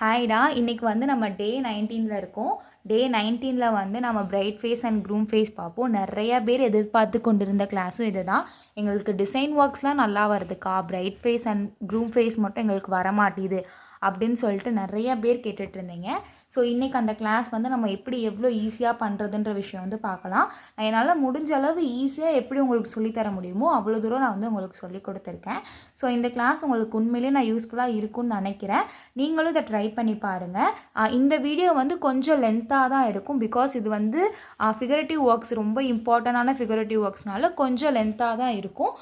ஹாய்டா, இன்றைக்கி வந்து நம்ம டே 19ல் இருக்கோம். டே 19ல் வந்து நம்ம bride face and groom face பார்ப்போம். நிறையா பேர் எதிர்பார்த்து கொண்டிருந்த கிளாஸும் இது தான். எங்களுக்கு டிசைன் ஒர்க்ஸ்லாம் நல்லா வருதுக்கா, bride face and groom face மட்டும் எங்களுக்கு வரமாட்டேது அப்படின்னு சொல்லிட்டு நிறையா பேர் கேட்டுட்ருந்தீங்க. ஸோ இன்றைக்கி அந்த கிளாஸ் வந்து நம்ம எப்படி எவ்வளோ ஈஸியாக பண்ணுறதுன்ற விஷயம் வந்து பார்க்கலாம். என்னால் முடிஞ்ச அளவு ஈஸியாக எப்படி உங்களுக்கு சொல்லித்தர முடியுமோ அவ்வளோ தூரம் நான் வந்து உங்களுக்கு சொல்லி கொடுத்துருக்கேன். ஸோ இந்த கிளாஸ் உங்களுக்கு உண்மையிலே நான் யூஸ்ஃபுல்லாக இருக்கும்னு நினைக்கிறேன். நீங்களும் இதை ட்ரை பண்ணி பாருங்கள். இந்த வீடியோ வந்து கொஞ்சம் லென்த்தாக தான் இருக்கும். பிகாஸ் இது வந்து ஃபிகரேட்டிவ் ஒர்க்ஸ், ரொம்ப இம்பார்ட்டண்டான ஃபிகரேட்டிவ் ஒர்க்ஸ்னால கொஞ்சம் லென்த்தாக தான் இருக்கும்.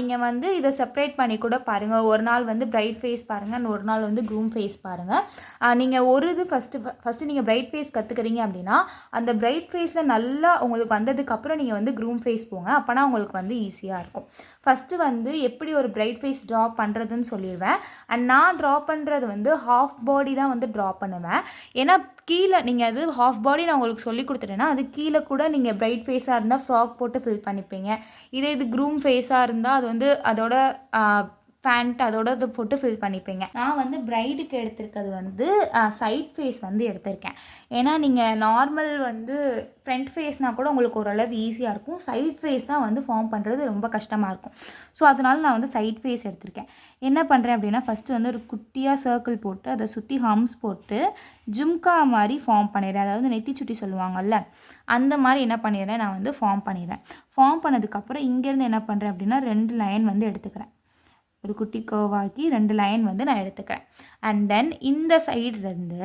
நீங்கள் வந்து இதை செப்பரேட் பண்ணி கூட பாருங்கள். ஒரு நாள் வந்து பிரைட் ஃபேஸ் பாருங்கள் அண்ட் ஒரு நாள் வந்து க்ரூம் ஃபேஸ் பாருங்கள். நீங்கள் ஒரு இது ஃபஸ்ட்டு நீங்கள் பிரைட் ஃபேஸ் கற்றுக்குறீங்க அப்படின்னா அந்த பிரைட் ஃபேஸில் நல்லா உங்களுக்கு வந்ததுக்கப்புறம் நீங்கள் வந்து க்ரூம் ஃபேஸ் போங்க. அப்போனா உங்களுக்கு வந்து ஈஸியாக இருக்கும். ஃபஸ்ட்டு வந்து எப்படி ஒரு பிரைட் ஃபேஸ் ட்ரா பண்ணுறதுன்னு சொல்லிடுவேன். அண்ட் நான் ட்ரா பண்ணுறது வந்து ஹாஃப் பாடி தான் வந்து ட்ரா பண்ணுவேன். ஏன்னா கீழே நீங்கள் அது ஹாஃப் பாடி நான் உங்களுக்கு சொல்லி கொடுத்துட்டேன்னா அது கீழே கூட நீங்கள் பிரைட் ஃபேஸாக இருந்தால் ஃப்ராக் போட்டு ஃபில் பண்ணிப்பீங்க. இது க்ரூம் ஃபேஸாக இருந்தால் அது வந்து அதோட பேண்ட் அதோட இது போட்டு ஃபில் பண்ணிப்பீங்க. நான் வந்து பிரைடுக்கு எடுத்திருக்கிறது வந்து சைட் ஃபேஸ் வந்து எடுத்திருக்கேன். ஏன்னா நீங்கள் நார்மல் வந்து ஃப்ரண்ட் ஃபேஸ்னால் கூட உங்களுக்கு ஓரளவு ஈஸியாக இருக்கும். சைட் ஃபேஸ் தான் வந்து ஃபார்ம் பண்ணுறது ரொம்ப கஷ்டமாக இருக்கும். ஸோ அதனால் நான் வந்து சைட் ஃபேஸ் எடுத்திருக்கேன். என்ன பண்ணுறேன் அப்படின்னா ஃபஸ்ட்டு வந்து ஒரு குட்டியாக சர்க்கிள் போட்டு அதை சுற்றி ஹம்ஸ் போட்டு ஜும்கா மாதிரி ஃபார்ம் பண்ணிடுறேன். அதாவது நெத்தி சுட்டி சொல்லுவாங்கள்ல, அந்த மாதிரி என்ன பண்ணிடுறேன், நான் வந்து ஃபார்ம் பண்ணிடுறேன். ஃபார்ம் பண்ணதுக்கப்புறம் இங்கேருந்து என்ன பண்ணுறேன் அப்படின்னா 2 லைன் வந்து எடுத்துக்கிறேன். ஒரு குட்டி கர்வ் ஆக்கி 2 லைன் வந்து நான் எடுத்துக்கிறேன். அண்ட் தென் இந்த சைட்லேருந்து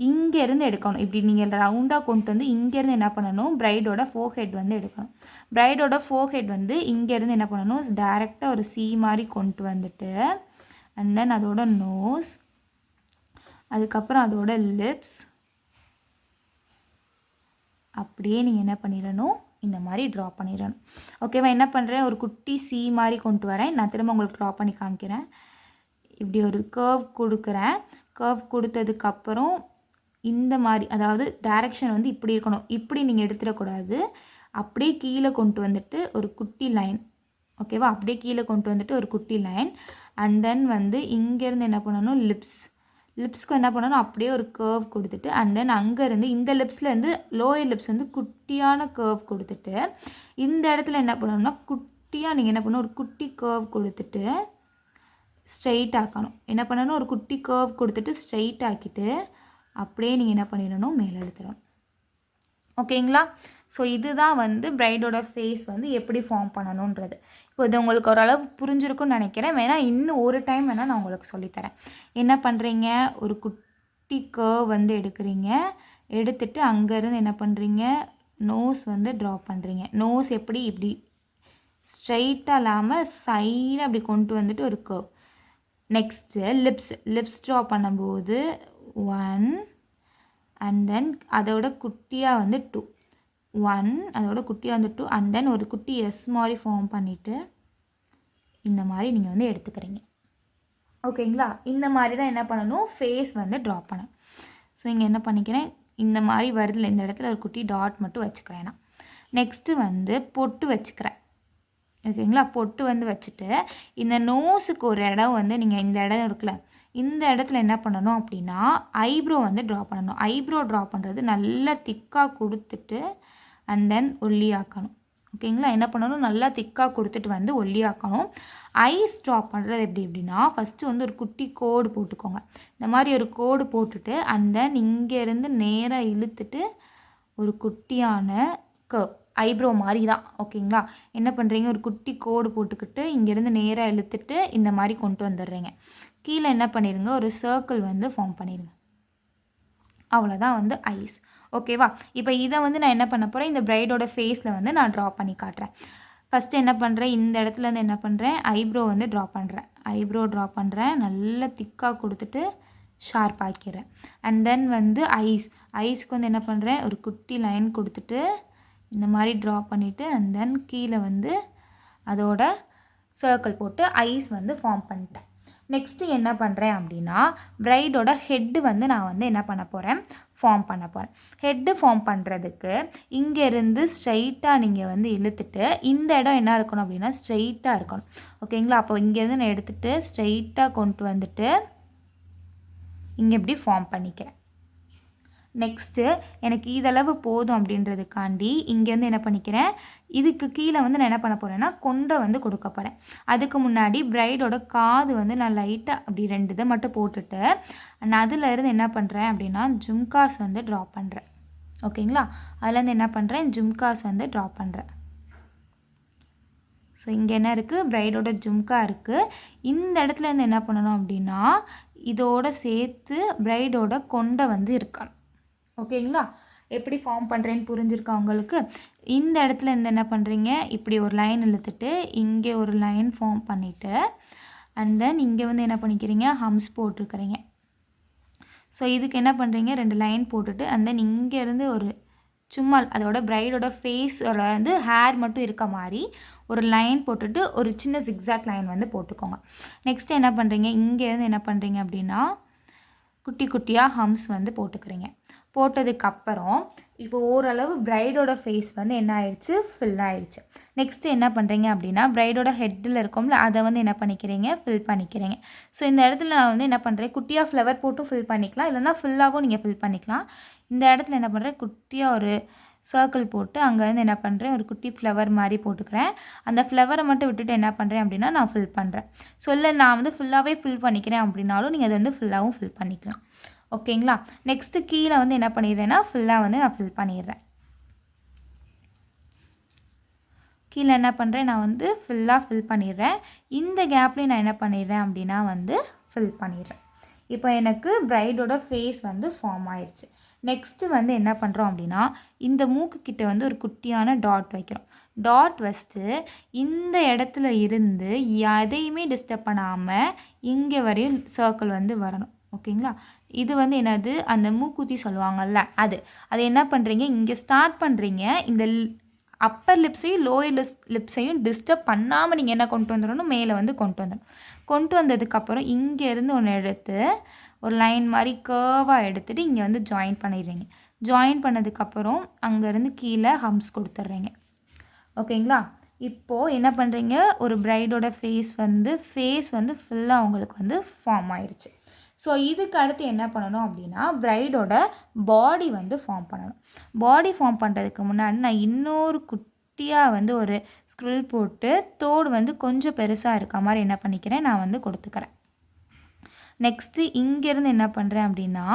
இங்கேருந்து எடுக்கணும். இப்படி நீங்கள் ரவுண்டாக கொண்டு வந்து இங்கேருந்து என்ன பண்ணணும், பிரைடோட ஃபோர்ஹெட் வந்து எடுக்கணும். பிரைடோட ஃபோர்ஹெட் வந்து இங்கேருந்து என்ன பண்ணணும், டைரெக்டாக ஒரு சி மாதிரி கொண்டு வந்துட்டு அண்ட் தென் அதோட நோஸ், அதுக்கப்புறம் அதோட லிப்ஸ், அப்படியே நீங்கள் என்ன பண்ணிடணும், இந்த மாதிரி ட்ரா பண்ணிடணும். ஓகேவா? என்ன பண்ணுறேன், ஒரு குட்டி சி மாதிரி கொண்டு வரேன். நான் திரும்ப உங்களுக்கு ட்ரா பண்ணி காமிக்கிறேன். இப்படி ஒரு கர்வ் கொடுக்குறேன். கர்வ் கொடுத்ததுக்கப்புறம் இந்த மாதிரி, அதாவது டைரெக்ஷன் வந்து இப்படி இருக்கணும். இப்படி நீங்கள் எடுத்துடக்கூடாது. அப்படியே கீழே கொண்டு வந்துட்டு ஒரு குட்டி லைன். ஓகேவா? அப்படியே கீழே கொண்டு வந்துட்டு ஒரு குட்டி லைன். அண்ட் தென் வந்து இங்கேருந்து என்ன பண்ணணும், லிப்ஸ்க்கு என்ன பண்ணணும், அப்படியே ஒரு கர்வ் கொடுத்துட்டு அண்ட் தென் அங்கேருந்து இந்த லிப்ஸ்லேருந்து லோயர் லிப்ஸ் வந்து குட்டியான கர்வ் கொடுத்துட்டு இந்த இடத்துல என்ன பண்ணணும்னா குட்டியாக நீங்கள் என்ன பண்ணணும், ஒரு குட்டி கர்வ் கொடுத்துட்டு ஸ்ட்ரெயிட் ஆக்கணும். என்ன பண்ணணும், ஒரு குட்டி கர்வ் கொடுத்துட்டு ஸ்ட்ரெயிட் ஆக்கிட்டு அப்படியே நீங்கள் என்ன பண்ணிடணும், மேலே எடுத்துடணும். ஓகேங்களா? ஸோ இதுதான் வந்து பிரைடோட ஃபேஸ் வந்து எப்படி ஃபார்ம் பண்ணணுன்றது. இப்போ இது உங்களுக்கு ஓரளவு புரிஞ்சிருக்குன்னு நினைக்கிறேன். வேணால் இன்னும் ஒரு டைம் வேணால் நான் உங்களுக்கு சொல்லித்தரேன். என்ன பண்ணுறீங்க, ஒரு குட்டி கர்வ் வந்து எடுக்கிறீங்க. எடுத்துட்டு அங்கேருந்து என்ன பண்ணுறீங்க, நோஸ் வந்து ட்ரா பண்ணுறீங்க. நோஸ் எப்படி, இப்படி ஸ்ட்ரைட்டாக இல்லாமல் சைடாக அப்படி கொண்டு வந்துட்டு ஒரு கர்வ். நெக்ஸ்ட்டு லிப்ஸ் ட்ரா பண்ணும்போது 1 அண்ட் தென் அதோட குட்டியாக வந்து 2, 1 அதோட குட்டியாக வந்து 2 அண்ட் தென் ஒரு குட்டி எஸ் மாதிரி ஃபார்ம் பண்ணிவிட்டு இந்த மாதிரி நீங்கள் வந்து எடுத்துக்கிறீங்க. ஓகேங்களா? இந்த மாதிரி தான் என்ன பண்ணணும், ஃபேஸ் வந்து ட்ரா பண்ணணும். ஸோ இங்கே என்ன பண்ணிக்கிறேன், இந்த மாதிரி வருதில்ல, இந்த இடத்துல ஒரு குட்டி டாட் மட்டும் வச்சுக்கிறேன் நான். நெக்ஸ்ட்டு வந்து பொட்டு வச்சுக்கிறேன். ஓகேங்களா? பொட்டு வந்து வச்சுட்டு இந்த நோஸுக்கு ஒரு இடம் வந்து நீங்கள் இந்த இடம் இருக்குல்ல, இந்த இடத்துல என்ன பண்ணணும் அப்படின்னா ஐப்ரோ வந்து ட்ரா பண்ணணும். ஐப்ரோ ட்ரா பண்ணுறது நல்லா திக்காக கொடுத்துட்டு அண்ட் தென் ஒல்லியாக்கணும். ஓகேங்களா? என்ன பண்ணணும், நல்லா திக்காக கொடுத்துட்டு வந்து ஒல்லியாக்கணும். ஐஸ் ட்ரா பண்ணுறது எப்படி அப்படின்னா ஃபஸ்ட்டு வந்து ஒரு குட்டி கோடு போட்டுக்கோங்க. இந்த மாதிரி ஒரு கோடு போட்டுட்டு அண்ட் தென் இங்கேருந்து நேராக இழுத்துட்டு ஒரு குட்டியான கர்வ், ஐப்ரோ மாதிரி தான். ஓகேங்களா? என்ன பண்ணுறீங்க, ஒரு குட்டி கோடு போட்டுக்கிட்டு இங்கேருந்து நேராக இழுத்துட்டு இந்த மாதிரி கொண்டு வந்துடுறீங்க. கீழே என்ன பண்ணிடுங்க, ஒரு சர்க்கிள் வந்து ஃபார்ம் பண்ணிடுங்க. அவ்வளோதான் வந்து ஐஸ். ஓகேவா? இப்போ இதை வந்து நான் என்ன பண்ண போகிறேன், இந்த பிரைடோட ஃபேஸில் வந்து நான் ட்ரா பண்ணி காட்டுறேன். ஃபஸ்ட்டு என்ன பண்ணுறேன், இந்த இடத்துலேருந்து என்ன பண்ணுறேன், ஐப்ரோ வந்து ட்ரா பண்ணுறேன். நல்லா திக்காக கொடுத்துட்டு ஷார்ப் ஆக்கிடுறேன். அண்ட் தென் வந்து ஐஸ்க்கு வந்து என்ன பண்ணுறேன், ஒரு குட்டி லைன் கொடுத்துட்டு இந்த மாதிரி ட்ரா பண்ணிவிட்டு அண்ட் தென் கீழே வந்து அதோட சர்க்கிள் போட்டு ஐஸ் வந்து ஃபார்ம் பண்ணிட்டேன். நெக்ஸ்ட்டு என்ன பண்ணுறேன் அப்படின்னா பிரைடோட ஹெட்டு வந்து நான் வந்து என்ன பண்ண போகிறேன், ஃபார்ம் பண்ண போகிறேன். ஹெட்டு ஃபார்ம் பண்ணுறதுக்கு இங்கேருந்து ஸ்ட்ரைட்டாக நீங்கள் வந்து இழுத்துட்டு இந்த இடம் என்ன இருக்கணும் அப்படின்னா ஸ்ட்ரைட்டாக இருக்கணும். ஓகேங்களா? அப்போ இங்கேருந்து நான் எடுத்துகிட்டு ஸ்ட்ரைட்டாக கொண்டு வந்துட்டு இங்கே இப்படி ஃபார்ம் பண்ணிக்கிறேன். நெக்ஸ்ட்டு எனக்கு இதளவு போதும் அப்படின்றதுக்காண்டி இங்கேருந்து என்ன பண்ணிக்கிறேன், இதுக்கு கீழே வந்து நான் என்ன பண்ண போகிறேன்னா கொண்டை வந்து கொடுக்க போகிறேன். அதுக்கு முன்னாடி பிரைடோட காது வந்து நான் லைட்டாக அப்படி 2 இதை மட்டும் போட்டுட்டு நான் அதிலேருந்து என்ன பண்ணுறேன் அப்படின்னா ஜும்காஸ் வந்து ட்ரா பண்ணுறேன். ஓகேங்களா, அதுலேருந்து என்ன பண்ணுறேன், ஜும்காஸ் வந்து ட்ரா பண்ணுறேன். ஸோ இங்கே என்ன இருக்குது, பிரைடோட ஜும்கா இருக்குது. இந்த இடத்துலேருந்து என்ன பண்ணணும் அப்படின்னா இதோட சேர்த்து பிரைடோட கொண்டை வந்து இருக்கணும். ஓகேங்களா, எப்படி ஃபார்ம் பண்ணுறேன்னு புரிஞ்சிருக்கா உங்களுக்கு? இந்த இடத்துல இருந்து என்ன பண்ணுறீங்க, இப்படி ஒரு லைன் இழுத்துட்டு இங்கே ஒரு லைன் ஃபார்ம் பண்ணிவிட்டு அண்ட் தென் இங்கே வந்து என்ன பண்ணிக்கிறீங்க, ஹம்ஸ் போட்டிருக்கிறீங்க. ஸோ இதுக்கு என்ன பண்ணுறீங்க, 2 லைன் போட்டுட்டு அண்ட் தென் இங்கேருந்து ஒரு சும்மா அதோட பிரைடோட ஃபேஸோட வந்து ஹேர் மட்டும் இருக்க மாதிரி ஒரு லைன் போட்டுட்டு ஒரு சின்ன ஜிக்ஸாக் லைன் வந்து போட்டுக்கோங்க. நெக்ஸ்ட்டு என்ன பண்ணுறீங்க, இங்கேருந்து என்ன பண்ணுறீங்க அப்படின்னா குட்டி குட்டியாக ஹம்ஸ் வந்து போட்டுக்கிறீங்க. போட்டதுக்கப்புறம் இப்போ ஓரளவு பிரைடோட ஃபேஸ் வந்து என்ன ஆயிடுச்சு, ஃபில் ஆயிடுச்சு. நெக்ஸ்ட்டு என்ன பண்ணுறீங்க அப்படின்னா பிரைடோட ஹெட்டில் இருக்கும்ல அதை வந்து என்ன பண்ணிக்கிறீங்க, ஃபில் பண்ணிக்கிறீங்க. ஸோ இந்த இடத்துல நான் வந்து என்ன பண்ணுறேன், குட்டியாக ஃப்ளவர் போட்டு ஃபில் பண்ணிக்கலாம், இல்லைனா ஃபுல்லாகவும் நீங்கள் ஃபில் பண்ணிக்கலாம். இந்த இடத்துல என்ன பண்ணுறேன், குட்டியாக ஒரு சர்க்கிள் போட்டு அங்கேருந்து என்ன பண்ணுறேன், ஒரு குட்டி ஃப்ளவர் மாதிரி போட்டுக்கிறேன். அந்த ஃப்ளவரை மட்டும் விட்டுட்டு என்ன பண்ணுறேன் அப்படின்னா நான் ஃபில் பண்ணுறேன். ஸோ இல்லை நான் வந்து ஃபுல்லாகவே ஃபில் பண்ணிக்கிறேன் அப்படின்னாலும் நீங்கள் அதை வந்து ஃபுல்லாகவும் ஃபில் பண்ணிக்கலாம். ஓகேங்களா, நெக்ஸ்ட்டு கீழே வந்து என்ன பண்ணிடுறேன்னா ஃபுல்லாக வந்து நான் ஃபில் பண்ணிடுறேன். கீழே என்ன பண்ணுறேன், நான் வந்து ஃபுல்லாக ஃபில் பண்ணிடுறேன். இந்த கேப்லேயும் நான் என்ன பண்ணிடுறேன் அப்படின்னா வந்து ஃபில் பண்ணிடுறேன். இப்போ எனக்கு பிரைடோட ஃபேஸ் வந்து ஃபார்ம் ஆயிடுச்சு. நெக்ஸ்ட்டு வந்து என்ன பண்ணுறோம் அப்படின்னா இந்த மூக்கு கிட்ட வந்து ஒரு குட்டியான டாட் வைக்கிறோம். டாட் வச்சுட்டு இந்த இடத்துல இருந்து எதையுமே டிஸ்டர்ப் பண்ணாமல் இங்கே வரையும் சர்க்கிள் வந்து வரணும். ஓகேங்களா, இது வந்து என்னது, அந்த மூக்குத்தி சொல்லுவாங்கள்ல அது என்ன பண்ணுறீங்க, இங்கே ஸ்டார்ட் பண்ணுறீங்க. இந்த அப்பர் லிப்ஸையும் லோயர் லிப்ஸையும் டிஸ்டர்ப் பண்ணாமல் நீங்கள் என்ன கொண்டு வந்துடணும், மேலே வந்து கொண்டு வந்ததுக்கப்புறம் இங்கேருந்து ஒன்று எடுத்து ஒரு லைன் மாதிரி கர்வாக எடுத்துகிட்டு இங்கே வந்து ஜாயின் பண்ணிடுறீங்க. ஜாயின் பண்ணதுக்கப்புறம் அங்கேருந்து கீழே ஹம்ஸ் கொடுத்துட்றீங்க. ஓகேங்களா, இப்போது என்ன பண்ணுறீங்க, ஒரு பிரைடோட ஃபேஸ் வந்து ஃபுல்லாக உங்களுக்கு வந்து ஃபார்ம் ஆயிடுச்சு. ஸோ இதுக்கு அடுத்து என்ன பண்ணணும் அப்படின்னா பிரைடோட பாடி வந்து ஃபார்ம் பண்ணணும். பாடி ஃபார்ம் பண்ணுறதுக்கு முன்னாடி நான் இன்னொரு குட்டியாக வந்து ஒரு ஸ்க்ரில் போட்டு தோடு வந்து கொஞ்சம் பெருசாக இருக்க மாதிரி என்ன பண்ணிக்கிறேன், நான் வந்து கொடுத்துக்கிறேன். நெக்ஸ்ட்டு இங்கேருந்து என்ன பண்ணுறேன் அப்படின்னா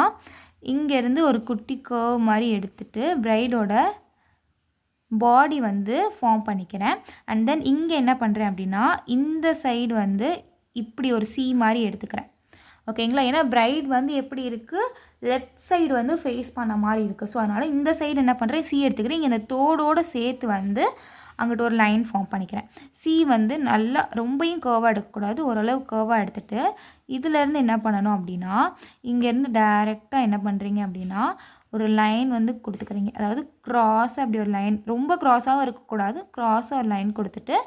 இங்கேருந்து ஒரு குட்டி கர்வ் மாதிரி எடுத்துகிட்டு பிரைடோட பாடி வந்து ஃபார்ம் பண்ணிக்கிறேன். அண்ட் தென் இங்கே என்ன பண்ணுறேன் அப்படின்னா இந்த சைடு வந்து இப்படி ஒரு சி மாதிரி எடுத்துக்கிறேன். ஓகேங்களா, ஏன்னா பிரைட் வந்து எப்படி இருக்குது, லெஃப்ட் சைடு வந்து ஃபேஸ் பண்ண மாதிரி இருக்குது. ஸோ அதனால் இந்த சைடு என்ன பண்ணுறேன், சி எடுத்துக்கிறேன். இங்கே இந்த தோடோடு சேர்த்து வந்து அங்கிட்ட ஒரு லைன் ஃபார்ம் பண்ணிக்கிறேன். சி வந்து நல்லா ரொம்பையும் கர்வாக எடுக்கக்கூடாது, ஓரளவு கர்வாக எடுத்துகிட்டு இதிலேருந்து என்ன பண்ணணும் அப்படின்னா இங்கேருந்து டைரெக்டாக என்ன பண்ணுறீங்க அப்படின்னா ஒரு லைன் வந்து கொடுத்துக்கிறீங்க. அதாவது க்ராஸாக அப்படி ஒரு லைன், ரொம்ப க்ராஸாகவும் இருக்கக்கூடாது, க்ராஸாக ஒரு லைன் கொடுத்துட்டு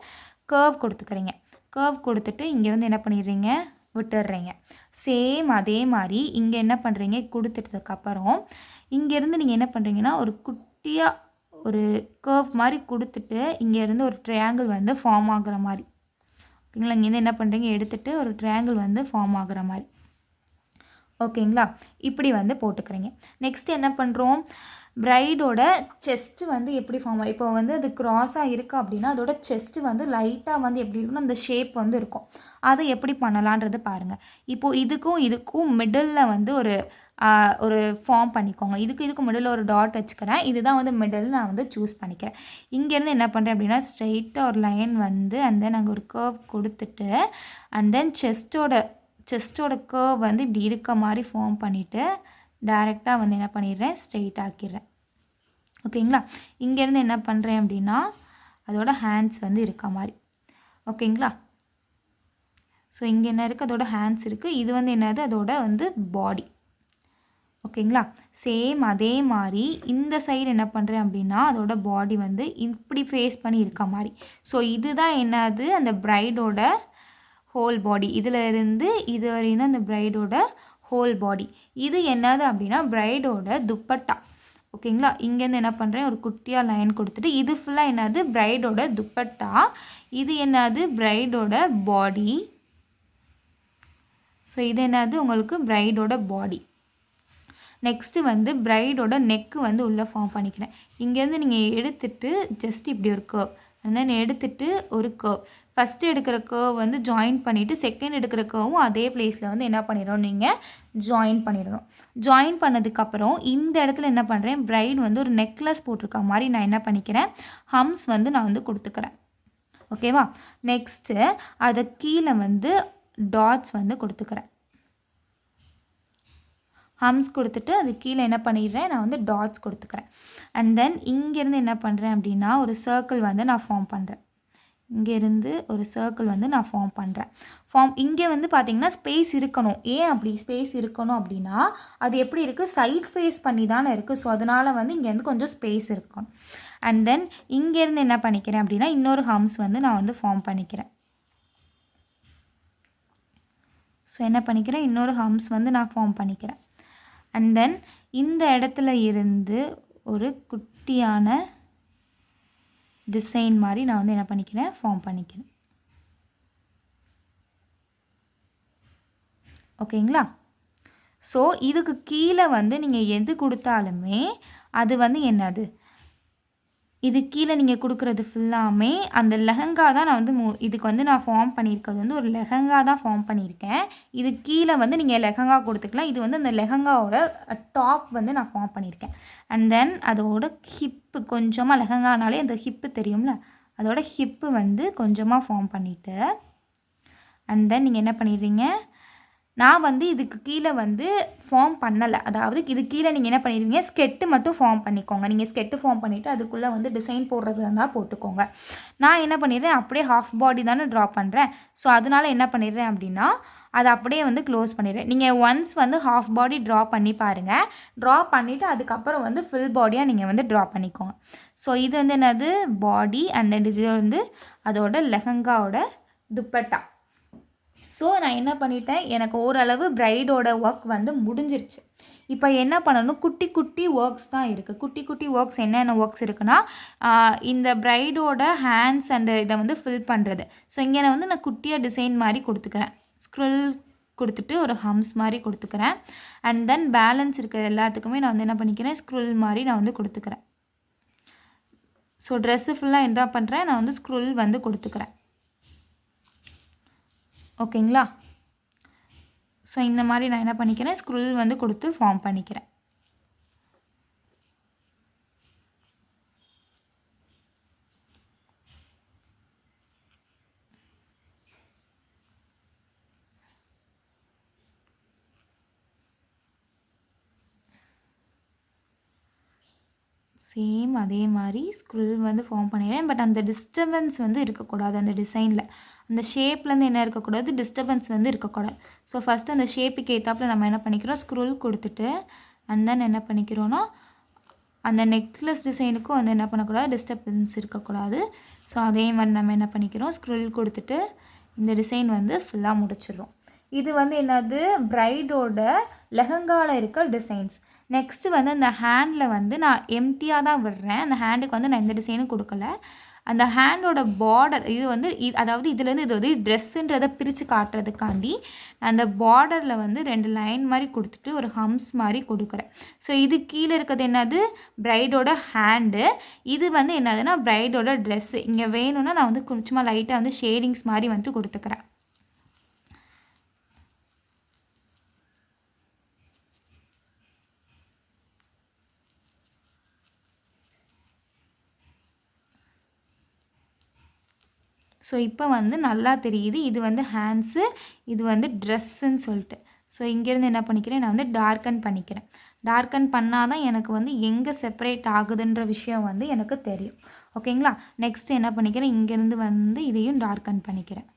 கர்வ் கொடுத்துக்கிறீங்க. கர்வ் கொடுத்துட்டு இங்கே வந்து என்ன பண்ணிடுறீங்க, விட்டுடுறீங்க. சேம் அதே மாதிரி இங்கே என்ன பண்ணுறீங்க, கொடுத்துட்டதுக்கப்புறம் இங்கேருந்து நீங்கள் என்ன பண்ணுறீங்கன்னா ஒரு குட்டியாக ஒரு கர்வ் மாதிரி கொடுத்துட்டு இங்கேருந்து ஒரு ட்ரையாங்கிள் வந்து ஃபார்ம் ஆகுற மாதிரி. ஓகேங்களா, இங்கேருந்து என்ன பண்ணுறீங்க, எடுத்துகிட்டு ஒரு ட்ரையாங்கிள் வந்து ஃபார்ம் ஆகுற மாதிரி. ஓகேங்களா, இப்படி வந்து போட்டுக்கிறீங்க. நெக்ஸ்ட் என்ன பண்ணுறோம், பிரைடோட செஸ்ட்டு வந்து எப்படி ஃபார்ம் ஆகும், இப்போ வந்து அது க்ராஸாக இருக்குது அப்படின்னா அதோட செஸ்ட்டு வந்து லைட்டாக வந்து எப்படி இருக்குன்னா அந்த ஷேப் வந்து இருக்கும். அதை எப்படி பண்ணலான்றது பாருங்கள். இப்போது இதுக்கும் மிடில் வந்து ஒரு ஃபார்ம் பண்ணிக்கோங்க. இதுக்கும் மிடில் ஒரு டாட் வச்சுக்கிறேன். இதுதான் வந்து மிடில் நான் வந்து சூஸ் பண்ணிக்கிறேன். இங்கேருந்து என்ன பண்ணுறேன் அப்படின்னா ஸ்ட்ரெயிட்டாக ஒரு லைன் வந்து அண்ட் தென் அங்கே ஒரு கர்வ் கொடுத்துட்டு அண்ட் தென் செஸ்ட்டோட கர்வ் வந்து இப்படி இருக்க மாதிரி ஃபார்ம் பண்ணிவிட்டு டைரெக்டாக வந்து என்ன பண்ணிடுறேன், ஸ்ட்ரெயிட் ஆக்கிடுறேன். ஓகேங்களா, இங்கேருந்து என்ன பண்ணுறேன் அப்படின்னா அதோட ஹேண்ட்ஸ் வந்து இருக்க மாதிரி. ஓகேங்களா, ஸோ இங்கே என்ன இருக்குது, அதோட ஹேண்ட்ஸ் இருக்குது. இது வந்து என்னது, அதோட வந்து பாடி. ஓகேங்களா, சேம் அதே மாதிரி இந்த சைடு என்ன பண்ணுறேன் அப்படின்னா அதோட பாடி வந்து இப்படி ஃபேஸ் பண்ணி இருக்க மாதிரி. ஸோ இதுதான் என்னது, அந்த பிரைடோட ஹோல் பாடி. இதில் இருந்து இது வரையும் தான் அந்த பிரைடோட ஹோல் பாடி. இது என்னது அப்படின்னா பிரைடோட துப்பட்டா. ஓகேங்களா, இங்கேருந்து என்ன பண்ணுறேன், ஒரு குட்டியாக லைன் கொடுத்துட்டு இது ஃபுல்லாக என்னது, பிரைடோட துப்பட்டா. இது என்னது, பிரைடோட பாடி. ஸோ இது என்னது உங்களுக்கு பிரைடோட பாடி. நெக்ஸ்ட்டு வந்து பிரைடோட நெக்கு வந்து உள்ளே ஃபார்ம் பண்ணிக்கிறேன். இங்கேருந்து நீங்கள் எடுத்துகிட்டு ஜஸ்ட் இப்படி ஒரு கர்வ், அண்ட் தென் எடுத்துகிட்டு ஒரு கர்வ், ஃபஸ்ட்டு எடுக்கிற கர்வ் வந்து ஜாயின் பண்ணிவிட்டு செகண்ட் எடுக்கிற கர்வும் அதே பிளேஸில் வந்து என்ன பண்ணிடணும், நீங்கள் ஜாயின் பண்ணிடணும். ஜாயின் பண்ணதுக்கப்புறம் இந்த இடத்துல என்ன பண்ணுறேன், பிரைட் வந்து ஒரு நெக்லஸ் போட்டிருக்க மாதிரி நான் என்ன பண்ணிக்கிறேன், ஹம்ஸ் வந்து நான் வந்து கொடுத்துக்கிறேன். ஓகேவா. நெக்ஸ்ட்டு அதை கீழே வந்து டாட்ஸ் வந்து கொடுத்துக்கிறேன். ஹம்ஸ் கொடுத்துட்டு அது கீழே என்ன பண்ணிடுறேன், நான் வந்து டாட்ஸ் கொடுத்துக்கிறேன். அண்ட் தென் இங்கேருந்து என்ன பண்ணுறேன் அப்படின்னா ஒரு சர்க்கிள் வந்து நான் ஃபார்ம் பண்ணுறேன். இங்கேருந்து ஒரு சர்க்கிள் வந்து நான் ஃபார்ம் பண்ணுறேன். இங்கே வந்து பார்த்திங்கன்னா ஸ்பேஸ் இருக்கணும். ஏன் அப்படி ஸ்பேஸ் இருக்கணும் அப்படின்னா அது எப்படி இருக்குது, சைட் ஃபேஸ் பண்ணி தானே இருக்குது. ஸோ அதனால் வந்து இங்கேருந்து கொஞ்சம் ஸ்பேஸ் இருக்கணும். அண்ட் தென் இங்கேருந்து என்ன பண்ணிக்கிறேன் அப்படின்னா இன்னொரு ஹம்ஸ் வந்து நான் வந்து ஃபார்ம் பண்ணிக்கிறேன். ஸோ என்ன பண்ணிக்கிறேன், இன்னொரு ஹம்ஸ் வந்து நான் ஃபார்ம் பண்ணிக்கிறேன். அண்ட் தென் இந்த இடத்துல இருந்து ஒரு குட்டியான டிசைன் மாதிரி நான் வந்து என்ன பண்ணிக்கிறேன், ஃபார்ம் பண்ணிக்கிறேன். ஓகேங்களா. ஸோ இதுக்கு கீழே வந்து நீங்கள் எது கொடுத்தாலுமே அது வந்து என்னது, இது கீழே நீங்கள் கொடுக்குறது ஃபுல்லாமே அந்த லெஹங்கா தான். நான் வந்து இதுக்கு வந்து நான் ஃபார்ம் பண்ணியிருக்கிறது வந்து ஒரு லெஹங்கா தான் ஃபார்ம் பண்ணியிருக்கேன். இது கீழே வந்து நீங்கள் லெஹங்கா கொடுத்துக்கலாம். இது வந்து அந்த லெஹங்காவோட டாப் வந்து நான் ஃபார்ம் பண்ணியிருக்கேன். அண்ட் தென் அதோட ஹிப்பு கொஞ்சமாக, லெஹங்கானாலே அந்த ஹிப்பு தெரியும்ல, அதோட ஹிப்பு வந்து கொஞ்சமாக ஃபார்ம் பண்ணிவிட்டு அண்ட் தென் நீங்கள் என்ன பண்ணிடுறீங்க, நான் வந்து இதுக்கு கீழே வந்து ஃபார்ம் பண்ணலை. அதாவது இது கீழே நீங்கள் என்ன பண்ணிடுவீங்க, ஸ்கெட்டு மட்டும் ஃபார்ம் பண்ணிக்கோங்க. நீங்கள் ஸ்கெட்டு ஃபார்ம் பண்ணிவிட்டு அதுக்குள்ளே வந்து டிசைன் போடுறது இருந்தால் போட்டுக்கோங்க. நான் என்ன பண்ணிடுறேன், அப்படியே ஹாஃப் பாடி தானே ட்ரா பண்ணுறேன். ஸோ அதனால் என்ன பண்ணிடுறேன் அப்படின்னா அதை அப்படியே வந்து க்ளோஸ் பண்ணிடுறேன். நீங்கள் ஒன்ஸ் வந்து ஹாஃப் பாடி ட்ரா பண்ணி பாருங்கள். ட்ரா பண்ணிவிட்டு அதுக்கப்புறம் வந்து ஃபுல் பாடியாக நீங்கள் வந்து ட்ரா பண்ணிக்கோங்க. ஸோ இது வந்து என்னது பாடி, அண்ட் தென் இது வந்து அதோட லெஹங்காவோட துப்பட்டா. ஸோ நான் என்ன பண்ணிட்டேன், எனக்கு ஓரளவு பிரைடோட ஒர்க் வந்து முடிஞ்சிருச்சு. இப்போ என்ன பண்ணணும், குட்டி குட்டி ஒர்க்ஸ் தான் இருக்குது. குட்டி குட்டி ஒர்க்ஸ் என்னென்ன ஒர்க்ஸ் இருக்குன்னா இந்த பிரைடோட ஹேண்ட்ஸ் அண்ட் இதை வந்து ஃபில் பண்ணுறது. ஸோ இங்கே நான் வந்து நான் குட்டியாக டிசைன் மாதிரி கொடுத்துக்கிறேன். ஸ்க்ரில் கொடுத்துட்டு ஒரு ஹம்ஸ் மாதிரி கொடுத்துக்கிறேன். அண்ட் தென் பேலன்ஸ் இருக்கிற எல்லாத்துக்குமே நான் வந்து என்ன பண்ணிக்கிறேன், ஸ்க்ரில் மாதிரி நான் வந்து கொடுத்துக்கிறேன். ஸோ ட்ரெஸ்ஸு ஃபுல்லாக என்ன பண்ணுறேன், நான் வந்து ஸ்க்ரில் வந்து கொடுத்துக்கிறேன். ஓகேங்களா. ஸோ இந்த மாதிரி நான் என்ன பண்ணிக்கிறேன், ஸ்க்ரில் வந்து கொடுத்து ஃபார்ம் பண்ணிக்கிறேன். சேம் அதே மாதிரி ஸ்க்ரில் வந்து ஃபார்ம் பண்ணிடுறேன். பட் அந்த டிஸ்டர்பன்ஸ் வந்து இருக்கக்கூடாது. அந்த டிசைனில் அந்த ஷேப்லேருந்து என்ன இருக்கக்கூடாது, டிஸ்டர்பன்ஸ் வந்து இருக்கக்கூடாது. ஸோ ஃபஸ்ட்டு அந்த ஷேப்புக்கு ஏற்றாப்புல நம்ம என்ன பண்ணிக்கிறோம், ஸ்க்ரில் கொடுத்துட்டு அண்ட் தென் என்ன பண்ணிக்கிறோன்னா அந்த நெக்லஸ் டிசைனுக்கும் வந்து என்ன பண்ணக்கூடாது, டிஸ்டர்பன்ஸ் இருக்கக்கூடாது. ஸோ அதே மாதிரி நம்ம என்ன பண்ணிக்கிறோம், ஸ்க்ரில் கொடுத்துட்டு இந்த டிசைன் வந்து ஃபுல்லாக முடிச்சிடுறோம். இது வந்து என்னது, பிரைடோட லெஹங்காவில் இருக்க டிசைன்ஸ். நெக்ஸ்ட்டு வந்து அந்த ஹேண்டில் வந்து நான் எம்டியாக தான் விடுறேன். அந்த ஹேண்டுக்கு வந்து நான் எந்த டிசைனும் கொடுக்கல. அந்த ஹேண்டோட பார்டர் இது வந்து அதாவது இதுலேருந்து இது வந்து ட்ரெஸ்ஸுன்றதை பிரித்து காட்டுறதுக்காண்டி அந்த பார்டரில் வந்து 2 லைன் மாதிரி கொடுத்துட்டு ஒரு ஹம்ஸ் மாதிரி கொடுக்குறேன். ஸோ இது கீழே இருக்கிறது என்னது, பிரைடோட ஹேண்டு. இது வந்து என்னதுன்னா பிரைடோட ட்ரெஸ்ஸு. இங்கே வேணும்னா நான் வந்து கொஞ்சமாக லைட்டாக வந்து ஷேடிங்ஸ் மாதிரி வந்துட்டு கொடுத்துக்கிறேன். ஸோ இப்போ வந்து நல்லா தெரியுது, இது வந்து ஹேண்ட்ஸு, இது வந்து ட்ரெஸ்ஸுன்னு சொல்லிட்டு. ஸோ இங்கேருந்து என்ன பண்ணிக்கிறேன், நான் வந்து டார்க்கன் பண்ணிக்கிறேன். டார்க்கன் பண்ணால் தான் எனக்கு வந்து எங்கே செப்பரேட் ஆகுதுன்ற விஷயம் வந்து எனக்கு தெரியும். ஓகேங்களா. நெக்ஸ்ட்டு என்ன பண்ணிக்கிறேன், இங்கேருந்து வந்து இதையும் டார்க்கன் பண்ணிக்கிறேன்.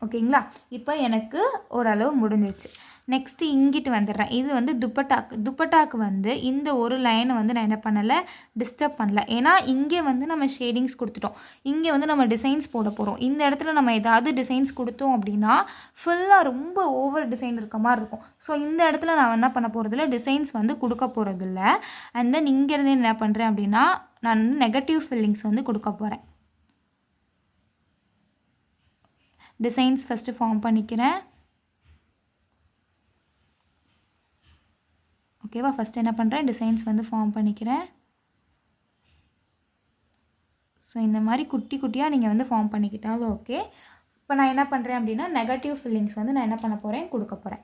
ஓகேங்களா. இப்போ எனக்கு ஓரளவு முடிஞ்சிருச்சு. நெக்ஸ்ட்டு இங்கிட்டு வந்துடுறேன். இது வந்து துப்பட்டாக்கு வந்து இந்த ஒரு லைனை வந்து நான் என்ன பண்ணலை, டிஸ்டர்ப் பண்ணல. ஏன்னா இங்கே வந்து நம்ம ஷேடிங்ஸ் கொடுத்துட்டோம், இங்கே வந்து நம்ம டிசைன்ஸ் போட போகிறோம். இந்த இடத்துல நம்ம ஏதாவது டிசைன்ஸ் கொடுத்தோம் அப்படின்னா ஃபுல்லாக ரொம்ப ஓவர் டிசைன் இருக்க மாதிரி இருக்கும். ஸோ இந்த இடத்துல நான் என்ன பண்ண போகிறதில்ல, டிசைன்ஸ் வந்து கொடுக்க போகிறதில்ல. அண்ட் தென் இங்கேருந்து என்ன பண்ணுறேன் அப்படின்னா நான் வந்து நெகட்டிவ் ஃபில்லிங்ஸ் வந்து கொடுக்க போகிறேன். டிசைன்ஸ் ஃபஸ்ட்டு ஃபார்ம் பண்ணிக்கிறேன். ஓகேவா? ஃபஸ்ட்டு என்ன பண்ணுறேன், டிசைன்ஸ் வந்து ஃபார்ம் பண்ணிக்கிறேன். ஸோ இந்த மாதிரி குட்டி குட்டியாக நீங்கள் வந்து ஃபார்ம் பண்ணிக்கிட்டாலும் ஓகே. இப்போ நான் என்ன பண்ணுறேன் அப்படின்னா நெகட்டிவ் ஃபில்லிங்ஸ் வந்து நான் என்ன பண்ண போகிறேன், கொடுக்க போகிறேன்.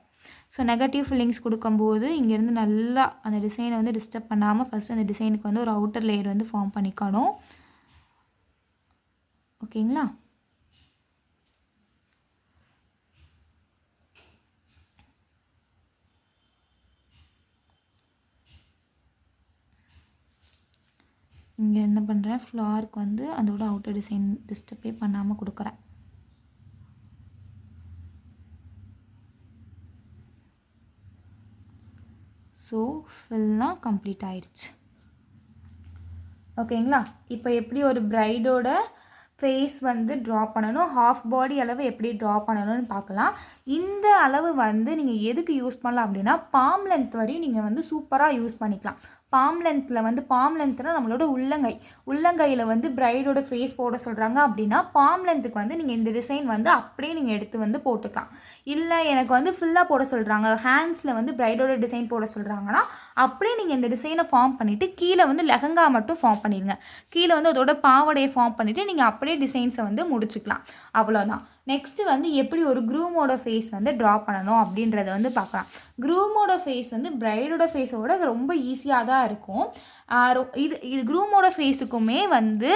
ஸோ நெகட்டிவ் ஃபில்லிங்ஸ் கொடுக்கும்போது இங்கேருந்து நல்லா அந்த டிசைனை வந்து டிஸ்டர்ப் பண்ணாமல் ஃபஸ்ட்டு அந்த டிசைனுக்கு வந்து ஒரு அவுட்டர் லேயர் வந்து ஃபார்ம் பண்ணிக்கணும். ஓகேங்களா? இங்கே என்ன பண்ணுறேன், ஃப்ளாருக்கு வந்து அதோட அவுட்டர் டிசைன் டிஸ்டர்பே பண்ணாமல் கொடுக்குறேன். ஸோ ஃபுல்லாக கம்ப்ளீட் ஆயிடுச்சு. ஓகேங்களா? இப்போ எப்படி ஒரு பிரைடோட ஃபேஸ் வந்து ட்ரா பண்ணணும், ஹாஃப் பாடி அளவு எப்படி ட்ரா பண்ணணும்னு பார்க்கலாம். இந்த அளவு வந்து நீங்கள் எதுக்கு யூஸ் பண்ணலாம் அப்படின்னா பாம் லென்த் வரையும் நீங்கள் வந்து சூப்பராக யூஸ் பண்ணிக்கலாம். பாம் லென்த்னால் நம்மளோட உள்ளங்கையில் வந்து பிரைடோட ஃபேஸ் போட சொல்கிறாங்க அப்படின்னா பாம் லென்த்துக்கு வந்து நீங்கள் இந்த டிசைன் வந்து அப்படியே நீங்கள் எடுத்து வந்து போட்டுக்கலாம். இல்லை எனக்கு வந்து ஃபுல்லாக போட சொல்கிறாங்க, ஹேண்ட்ஸில் வந்து பிரைடோட டிசைன் போட சொல்கிறாங்கன்னா அப்படியே நீங்கள் இந்த டிசைனை ஃபார்ம் பண்ணிவிட்டு கீழே வந்து லெஹங்கா மட்டும் ஃபார்ம் பண்ணிடுங்க. கீழே வந்து அதோட பாவடையை ஃபார்ம் பண்ணிவிட்டு நீங்கள் அப்படியே டிசைன்ஸை வந்து முடிச்சுக்கலாம். அவ்வளோதான். நெக்ஸ்ட்டு வந்து எப்படி ஒரு க்ரூமோட ஃபேஸ் வந்து ட்ரா பண்ணணும் அப்படின்றத வந்து பார்க்கலாம். க்ரூமோட ஃபேஸ் வந்து பிரைடோட ஃபேஸோட ரொம்ப ஈஸியாக தான் இருக்கும். இது க்ரூமோட ஃபேஸுக்குமே வந்து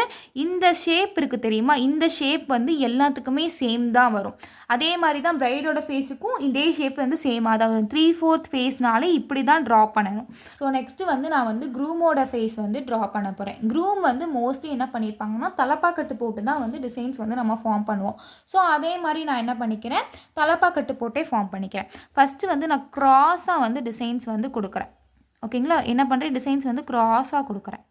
இந்த ஷேப் இருக்குது தெரியுமா, இந்த ஷேப் வந்து எல்லாத்துக்குமே சேம் தான் வரும். அதே மாதிரி தான் பிரைடோட ஃபேஸுக்கும் இதே ஷேப் வந்து சேமாக தான் வரும். 3/4 ஃபேஸ்னாலே இப்படி தான் ட்ரா பண்ணணும். ஸோ நெக்ஸ்ட்டு வந்து நான் வந்து க்ரூமோட ஃபேஸ் வந்து ட்ரா பண்ண போகிறேன். க்ரூம் வந்து மோஸ்ட்லி என்ன பண்ணியிருப்பாங்கன்னா தலப்பாக்கட்டு போட்டு தான் வந்து டிசைன்ஸ் வந்து நம்ம ஃபார்ம் பண்ணுவோம். ஸோ அதே மாதிரி நான் என்ன பண்ணிக்கிறேன், தலப்பாக்கட்டு போட்டே ஃபார்ம் பண்ணிக்கிறேன். ஃபஸ்ட்டு வந்து நான் க்ராஸாக வந்து டிசைன்ஸ் வந்து கொடுக்குறேன். ஓகேங்களா? என்ன பண்ணுறேன், டிசைன்ஸ் வந்து க்ராஸாக கொடுக்குறேன்.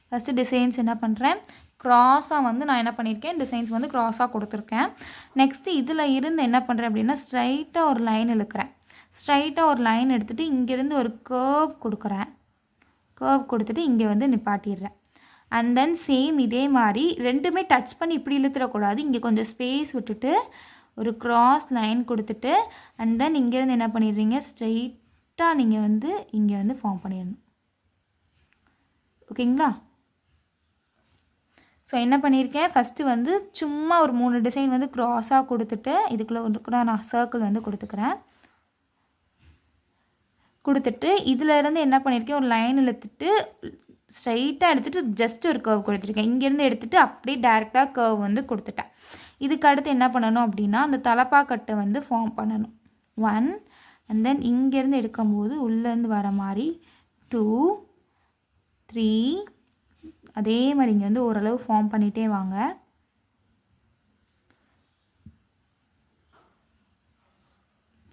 ஃபஸ்ட்டு டிசைன்ஸ் என்ன பண்ணுறேன், க்ராஸாக வந்து நான் என்ன பண்ணியிருக்கேன், டிசைன்ஸ் வந்து க்ராஸாக கொடுத்துருக்கேன். நெக்ஸ்ட்டு இதில் இருந்து என்ன பண்ணுறேன் அப்படின்னா ஸ்ட்ரைட்டாக ஒரு லைன் இழுக்கிறேன். ஸ்ட்ரைட்டாக ஒரு லைன் எடுத்துகிட்டு இங்கேருந்து ஒரு கர்வ் கொடுக்குறேன். கர்வ் கொடுத்துட்டு இங்கே வந்து நிப்பாட்டிடுறேன். அண்ட் தென் சேம் இதே மாதிரி ரெண்டுமே டச் பண்ணி இப்படி இழுத்துடக்கூடாது. இங்கே கொஞ்சம் ஸ்பேஸ் விட்டுட்டு ஒரு க்ராஸ் லைன் கொடுத்துட்டு அண்ட் தென் இங்கேருந்து என்ன பண்ணிடுறீங்க, ஸ்ட்ரெயிட்டாக நீங்கள் வந்து இங்கே வந்து ஃபார்ம் பண்ணிடணும். ஓகேங்களா? ஸோ என்ன பண்ணியிருக்கேன், ஃபஸ்ட்டு வந்து சும்மா ஒரு 3 டிசைன் வந்து க்ராஸாக கொடுத்துட்டு இதுக்குள்ளே வந்து கூட நான் சர்க்கிள் வந்து கொடுத்துக்கிறேன். கொடுத்துட்டு இதிலேருந்து என்ன பண்ணியிருக்கேன், ஒரு லைன் இழுத்துட்டு ஸ்ட்ரைட்டாக எடுத்துகிட்டு ஜஸ்ட் ஒரு கர்வ் கொடுத்துருக்கேன். இங்கேருந்து எடுத்துகிட்டு அப்படியே டேரெக்டாக கர்வ் வந்து கொடுத்துட்டேன். இதுக்கு அடுத்து என்ன பண்ணணும் அப்படின்னா அந்த தலப்பாக்கட்டை வந்து ஃபார்ம் பண்ணணும். 1 அண்ட் தென் இங்கேருந்து எடுக்கும்போது உள்ளேருந்து வர மாதிரி 2 3 அதே மாதிரி இங்கே வந்து ஓரளவு ஃபார்ம் பண்ணிகிட்டே வாங்க.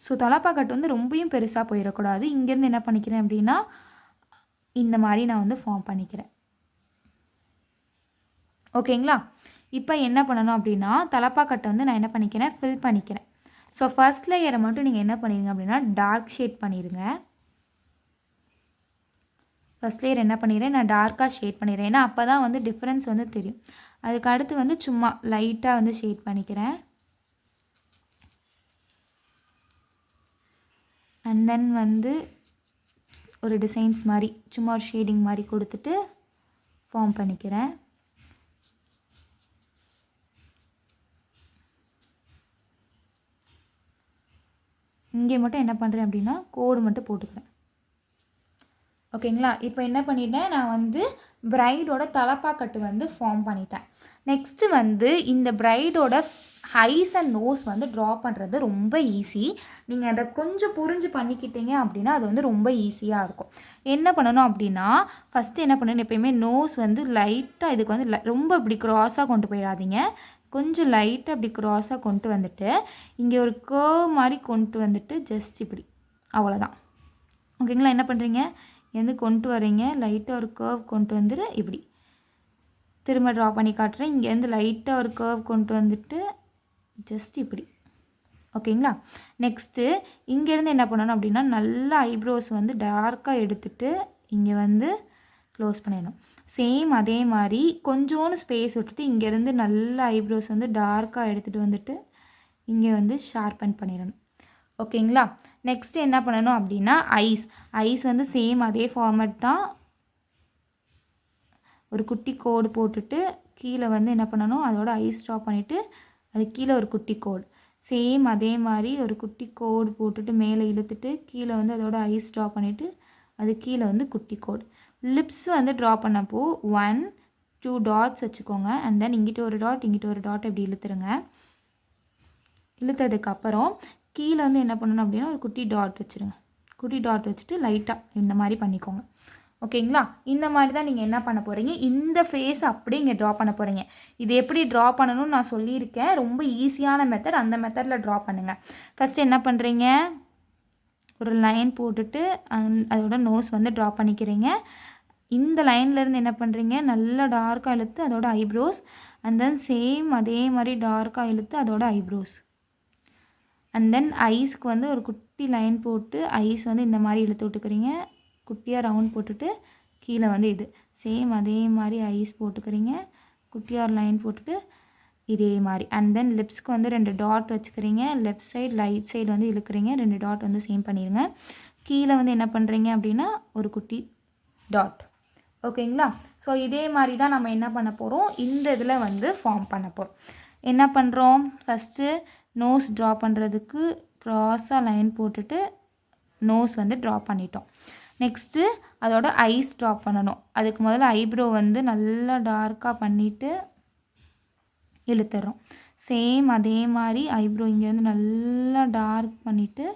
ஸோ தலப்பாக்கட்டு வந்து ரொம்பவும் பெருசாக போயிடக்கூடாது. இங்கேருந்து என்ன பண்ணிக்கிறேன் அப்படின்னா இந்த மாதிரி நான் வந்து ஃபார்ம் பண்ணிக்கிறேன். ஓகேங்களா? இப்போ என்ன பண்ணணும் அப்படின்னா தலப்பாக்கட்டை வந்து நான் என்ன பண்ணிக்கிறேன், ஃபில் பண்ணிக்கிறேன். ஸோ ஃபர்ஸ்ட் லேயரை மட்டும் நீங்கள் என்ன பண்ணிடுங்க அப்படின்னா டார்க் ஷேட் பண்ணிடுங்க. ஃபஸ்ட் லேயர் என்ன பண்ணிடுறேன், நான் டார்க்காக ஷேட் பண்ணிடுறேன். ஏன்னா அப்போ தான் வந்து டிஃப்ரென்ஸ் வந்து தெரியும். அதுக்கு அடுத்து வந்து சும்மா லைட்டாக வந்து ஷேட் பண்ணிக்கிறேன். அண்ட் தென் வந்து ஒரு டிசைன்ஸ் மாதிரி சும்மா ஒரு ஷேடிங் மாதிரி கொடுத்துட்டு ஃபார்ம் பண்ணிக்கிறேன். இங்கே மட்டும் என்ன பண்ணுறேன் அப்படின்னா கோடு மட்டும் போட்டுக்கிறேன். ஓகேங்களா? இப்போ என்ன பண்ணிட்டேன், நான் வந்து பிரைடோட தலப்பாக்கட்டு வந்து ஃபார்ம் பண்ணிட்டேன். நெக்ஸ்ட்டு வந்து இந்த பிரைடோட ஐஸ் அண்ட் நோஸ் வந்து ட்ரா பண்ணுறது ரொம்ப ஈஸி. நீங்கள் அதை கொஞ்சம் புரிஞ்சு பண்ணிக்கிட்டீங்க அப்படின்னா அது வந்து ரொம்ப ஈஸியாக இருக்கும். என்ன பண்ணணும் அப்படின்னா ஃபஸ்ட்டு என்ன பண்ணணும், எப்போயுமே நோஸ் வந்து லைட்டாக இதுக்கு வந்து ரொம்ப இப்படி க்ராஸாக கொண்டு போயிடாதீங்க. கொஞ்சம் லைட்டாக இப்படி க்ராஸாக கொண்டு வந்துட்டு இங்கே ஒரு கர்வ் மாதிரி கொண்டு வந்துட்டு ஜஸ்ட் இப்படி, அவ்வளோதான். ஓகேங்களா? என்ன பண்ணுறீங்க, இங்கேருந்து கொண்டு வரீங்க, லைட்டாக ஒரு கர்வ் கொண்டு வந்துட்டு இப்படி திரும்ப ட்ரா பண்ணி காட்டுறேன். இங்கேருந்து லைட்டாக ஒரு கர்வ் கொண்டு வந்துட்டு ஜஸ்ட் இப்படி. ஓகேங்களா? நெக்ஸ்ட்டு இங்கேருந்து என்ன பண்ணணும் அப்படின்னா நல்லா ஐப்ரோஸ் வந்து டார்க்காக எடுத்துகிட்டு இங்கே வந்து க்ளோஸ் பண்ணிடணும். சேம் அதே மாதிரி கொஞ்சோண்டு ஸ்பேஸ் விட்டுட்டு இங்கேருந்து நல்ல ஐப்ரோஸ் வந்து டார்க்காக எடுத்துகிட்டு வந்துட்டு இங்கே வந்து ஷார்பன் பண்ணிடணும். ஓகேங்களா? நெக்ஸ்ட்டு என்ன பண்ணணும் அப்படின்னா ஐஸ் வந்து சேம் அதே ஃபார்மேட் தான். ஒரு குட்டி கோடு போட்டுட்டு கீழே வந்து என்ன பண்ணணும், அதோட ஐஸ் ட்ரா பண்ணிவிட்டு அது கீழே ஒரு குட்டி கோடு, சேம் அதே மாதிரி ஒரு குட்டி கோடு போட்டுட்டு மேலே இழுத்துட்டு கீழே வந்து அதோட ஐஸ் ட்ரா பண்ணிவிட்டு அது கீழே வந்து குட்டி கோடு. லிப்ஸ் வந்து ட்ரா பண்ணப்போ 1 2 டாட்ஸ் வச்சுக்கோங்க. அண்ட் தென் இங்கிட்ட ஒரு டாட் இங்கிட்ட ஒரு டாட் இப்படி இழுத்துருங்க. இழுத்ததுக்கப்புறம் கீழே வந்து என்ன பண்ணணும் அப்படின்னா ஒரு குட்டி டாட் வச்சுருங்க. குட்டி டாட் வச்சுட்டு லைட்டாக இந்த மாதிரி பண்ணிக்கோங்க. ஓகேங்களா? இந்த மாதிரி தான் நீங்கள் என்ன பண்ண போகிறீங்க, இந்த ஃபேஸ் அப்படியே இங்கே ட்ரா பண்ண போகிறீங்க. இது எப்படி ட்ரா பண்ணணும்னு நான் சொல்லியிருக்கேன். ரொம்ப ஈஸியான மெத்தட். அந்த மெத்தடில் ட்ரா பண்ணுங்கள். ஃபஸ்ட்டு என்ன பண்ணுறீங்க, ஒரு லைன் போட்டுட்டு அதோட நோஸ் வந்து ட்ரா பண்ணிக்கிறீங்க. இந்த லைன்லேருந்து என்ன பண்ணுறீங்க, நல்லா டார்க்காக இழுத்து அதோட ஐப்ரோஸ். அண்ட் தென் சேம் அதே மாதிரி டார்க்காக இழுத்து அதோட ஐப்ரோஸ். அண்ட் தென் ஐஸ்க்கு வந்து ஒரு குட்டி லைன் போட்டு ஐஸ் வந்து இந்த மாதிரி இழுத்து விட்டுக்கிறீங்க. குட்டியாக ரவுண்ட் போட்டுட்டு கீழே வந்து இது சேம் அதே மாதிரி ஐஸ் போட்டுக்கிறீங்க. குட்டியாக லைன் போட்டுட்டு இதே மாதிரி. அண்ட் தென் லிப்ஸ்க்கு வந்து 2 டாட் வச்சுக்கிறீங்க. லெஃப்ட் சைடு ரைட் சைடு வந்து இழுக்கிறீங்க. 2 டாட் வந்து சேம் பண்ணிடுங்க. கீழே வந்து என்ன பண்ணுறீங்க அப்படின்னா ஒரு குட்டி டாட். ஓகேங்களா? ஸோ இதே மாதிரி தான் நம்ம என்ன பண்ண போகிறோம், இந்த இதில் வந்து ஃபார்ம் பண்ண போகிறோம். என்ன பண்ணுறோம், ஃபஸ்ட்டு நோஸ் ட்ரா பண்ணுறதுக்கு க்ராஸாக லைன் போட்டுட்டு நோஸ் வந்து ட்ரா பண்ணிட்டோம். நெக்ஸ்ட்டு அதோட ஐஸ் ட்ரா பண்ணணும். அதுக்கு முதல்ல ஐப்ரோ வந்து நல்லா டார்க்காக பண்ணிவிட்டு இழுத்துறோம். சேம் அதே மாதிரி ஐப்ரோ இங்கேருந்து நல்லா டார்க் பண்ணிவிட்டு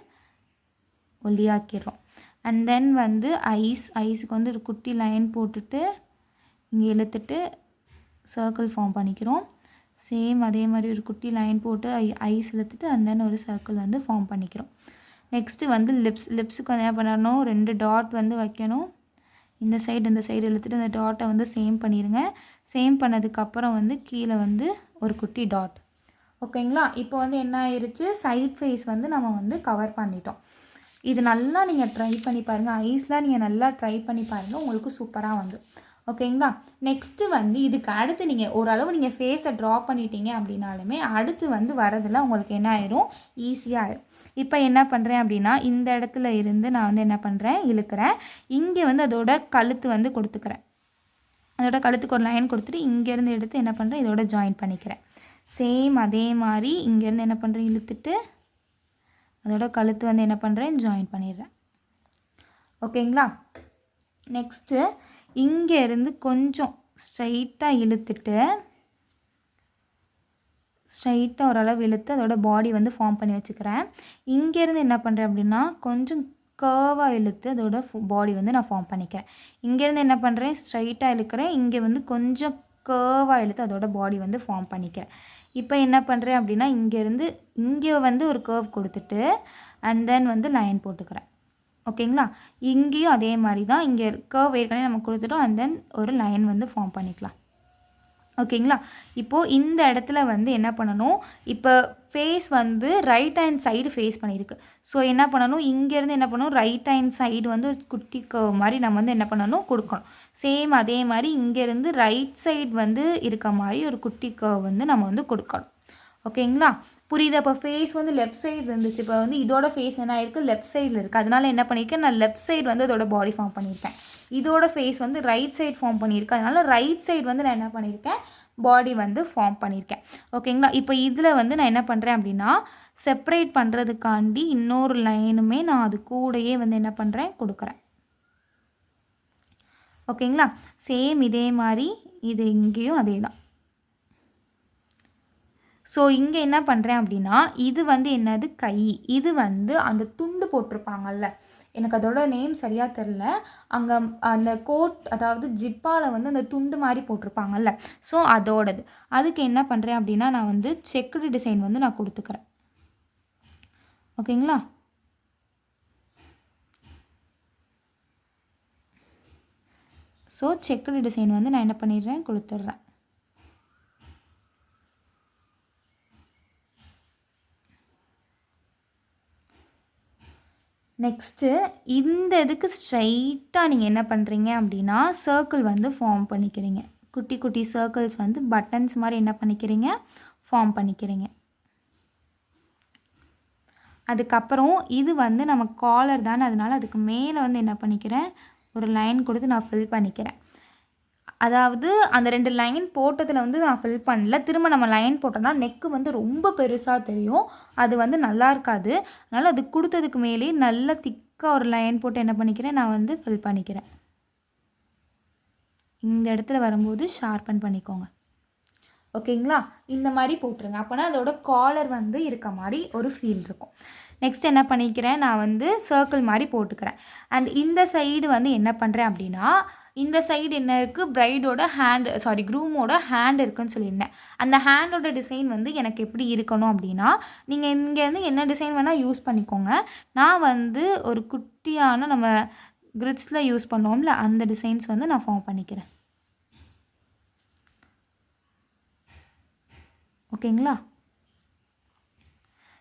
ஒல்லியாக்கிடுறோம். அண்ட் தென் வந்து ஐஸுக்கு வந்து ஒரு குட்டி லைன் போட்டுட்டு இங்கே இழுத்துட்டு சர்க்கிள் ஃபார்ம் பண்ணிக்கிறோம். சேம் அதே மாதிரி ஒரு குட்டி லைன் போட்டு ஐஸ் இழுத்துட்டு அண்ட் தென் ஒரு சர்க்கிள் வந்து ஃபார்ம் பண்ணிக்கிறோம். நெக்ஸ்ட்டு வந்து லிப்ஸுக்கு வந்து என்ன பண்ணணும், 2 டாட் வந்து வைக்கணும். இந்த சைடு இழுத்துட்டு அந்த டாட்டை வந்து சேம் பண்ணிடுங்க. சேம் பண்ணதுக்கப்புறம் வந்து கீழே வந்து ஒரு குட்டி டாட். ஓகேங்களா? இப்போ வந்து என்ன ஆயிடுச்சு, சைட் ஃபேஸ் வந்து நம்ம வந்து கவர் பண்ணிட்டோம். இது நல்லா நீங்கள் ட்ரை பண்ணி பாருங்கள். ஐஸ்லாம் நீங்கள் நல்லா ட்ரை பண்ணி பாருங்கள், உங்களுக்கு சூப்பராக வந்து. ஓகேங்களா? நெக்ஸ்ட்டு வந்து இதுக்கு அடுத்து நீங்கள் ஓரளவு நீங்கள் ஃபேஸை ட்ரா பண்ணிட்டீங்க அப்படின்னாலுமே அடுத்து வந்து வரதில் உங்களுக்கு என்ன ஆயிரும், ஈஸியாக ஆயிரும். இப்போ என்ன பண்ணுறேன் அப்படின்னா இந்த இடத்துல இருந்து நான் வந்து என்ன பண்ணுறேன், இழுக்கிறேன். இங்கே வந்து அதோட கழுத்து வந்து கொடுத்துக்கிறேன். அதோட கழுத்துக்கு ஒரு லைன் கொடுத்துட்டு இங்கேருந்து எடுத்து என்ன பண்ணுறேன், இதோட ஜாயின் பண்ணிக்கிறேன். சேம் அதே மாதிரி இங்கேருந்து என்ன பண்ணுறேன், இழுத்துட்டு அதோட கழுத்து வந்து என்ன பண்ணுறேன், ஜாயின் பண்ணிடுறேன். ஓகேங்களா? நெக்ஸ்ட்டு இங்கேருந்து கொஞ்சம் ஸ்ட்ரைட்டாக இழுத்துட்டு ஸ்ட்ரைட்டாக ஓரளவு இழுத்து அதோட பாடி வந்து ஃபார்ம் பண்ணி வச்சுக்கிறேன். இங்கேருந்து என்ன பண்ணுறேன் அப்படின்னா கொஞ்சம் கர்வாக இழுத்து அதோட பாடி வந்து நான் ஃபார்ம் பண்ணிக்கிறேன். இங்கேருந்து என்ன பண்ணுறேன், ஸ்ட்ரைட்டாக இழுக்கிறேன். இங்கே வந்து கொஞ்சம் கர்வாக இழுத்து அதோட பாடி வந்து ஃபார்ம் பண்ணிக்கிறேன். இப்போ என்ன பண்ணுறேன் அப்படின்னா இங்கேருந்து இங்கே வந்து ஒரு கர்வ் கொடுத்துட்டு அண்ட் தென் வந்து லைன் போட்டுக்கிறேன். ஓகேங்களா? இங்கேயும் அதே மாதிரி தான். இங்கே கர்வ் ஏற்கனவே நம்ம கொடுத்துட்டோம். அண்ட் தென் ஒரு லைன் வந்து ஃபார்ம் பண்ணிக்கலாம். ஓகேங்களா? இப்போது இந்த இடத்துல வந்து என்ன பண்ணணும், இப்போ ஃபேஸ் வந்து ரைட் ஹேண்ட் சைடு ஃபேஸ் பண்ணியிருக்கு. ஸோ என்ன பண்ணணும், இங்கேருந்து என்ன பண்ணணும், ரைட் ஹேண்ட் சைடு வந்து ஒரு குட்டி கர்வ் மாதிரி நம்ம வந்து என்ன பண்ணணும், கொடுக்கணும். சேம் அதே மாதிரி இங்கேருந்து ரைட் சைடு வந்து இருக்க மாதிரி ஒரு குட்டி கர்வ் வந்து நம்ம வந்து கொடுக்கணும். ஓகேங்களா? புரியுது? அப்போ ஃபேஸ் வந்து லெஃப்ட் சைடு இருந்துச்சு. இப்போ வந்து இதோட ஃபேஸ் என்ன இருக்குது, லெஃப்ட் சைடில் இருக்குது. அதனால் என்ன பண்ணியிருக்கேன், நான் லெஃப்ட் சைடு வந்து அதோட பாடி ஃபார்ம் பண்ணியிருக்கேன். இதோட ஃபேஸ் வந்து ரைட் சைடு ஃபார்ம் பண்ணியிருக்கேன். அதனால் ரைட் சைடு வந்து நான் என்ன பண்ணியிருக்கேன், பாடி வந்து ஃபார்ம் பண்ணியிருக்கேன். ஓகேங்களா? இப்போ இதில் வந்து நான் என்ன பண்ணுறேன் அப்படின்னா செப்பரேட் பண்ணுறதுக்காண்டி இன்னொரு லைனுமே நான் அது கூடயே வந்து என்ன பண்ணுறேன், கொடுக்குறேன். ஓகேங்களா? சேம் இதே மாதிரி இது இங்கேயும் அதே தான். ஸோ இங்கே என்ன பண்ணுறேன் அப்படின்னா இது வந்து என்னது, கை. இது வந்து அந்த துண்டு போட்டிருப்பாங்கல்ல, எனக்கு அதோட நேம் சரியாக தெரில. அங்கே அந்த கோட் அதாவது ஜிப்பாவில் வந்து அந்த துண்டு மாதிரி போட்டிருப்பாங்கல்ல, ஸோ அதோடது. அதுக்கு என்ன பண்ணுறேன் அப்படின்னா நான் வந்து செக்குடு டிசைன் வந்து நான் கொடுத்துக்கிறேன். ஓகேங்களா? ஸோ செக்குடு டிசைன் வந்து நான் என்ன பண்ணிடுறேன், கொடுத்துட்றேன். நெக்ஸ்ட்டு இந்த இதுக்கு ஸ்ட்ரைட்டாக நீங்கள் என்ன பண்ணுறீங்க அப்படின்னா சர்க்கிள் வந்து ஃபார்ம் பண்ணிக்கிறீங்க. குட்டி குட்டி சர்க்கிள்ஸ் வந்து பட்டன்ஸ் மாதிரி என்ன பண்ணிக்கிறீங்க, ஃபார்ம் பண்ணிக்கிறீங்க. அதுக்கப்புறம் இது வந்து நம்ம காலர் தானே, அதனால அதுக்கு மேலே வந்து என்ன பண்ணிக்கிறேன், ஒரு லைன் கொடுத்து நான் ஃபில் பண்ணிக்கிறேன். அதாவது அந்த 2 லைன் போட்டதில் வந்து நான் ஃபில் பண்ணல. திரும்ப நம்ம லைன் போட்டோம்னா நெக்கு வந்து ரொம்ப பெருசாக தெரியும். அது வந்து நல்லா இருக்காது. அதனால் அது கொடுத்ததுக்கு மேலேயே நல்ல திக்காக ஒரு லைன் போட்டு என்ன பண்ணிக்கிறேன், நான் வந்து ஃபில் பண்ணிக்கிறேன். இந்த இடத்துல வரும்போது ஷார்பன் பண்ணிக்கோங்க. ஓகேங்களா? இந்த மாதிரி போட்டுருங்க. அப்போனா அதோட காலர் வந்து இருக்க மாதிரி ஒரு ஃபீல் இருக்கும். நெக்ஸ்ட் என்ன பண்ணிக்கிறேன், நான் வந்து சர்க்கிள் மாதிரி போட்டுக்கிறேன். அண்ட் இந்த சைடு வந்து என்ன பண்ணுறேன் அப்படின்னா, இந்த சைடு என்ன இருக்குது, ப்ரைடோட க்ரூமோட ஹேண்ட் இருக்குதுன்னு சொல்லியிருந்தேன். அந்த ஹேண்டோட டிசைன் வந்து எனக்கு எப்படி இருக்கணும் அப்படின்னா, நீங்கள் இங்கேருந்து என்ன டிசைன் வேணால் யூஸ் பண்ணிக்கோங்க. நான் வந்து ஒரு குட்டியான நம்ம கிரிட்ஸில் யூஸ் பண்ணுவோம்ல, அந்த டிசைன்ஸ் வந்து நான் ஃபார்ம் பண்ணிக்கிறேன். ஓகேங்களா?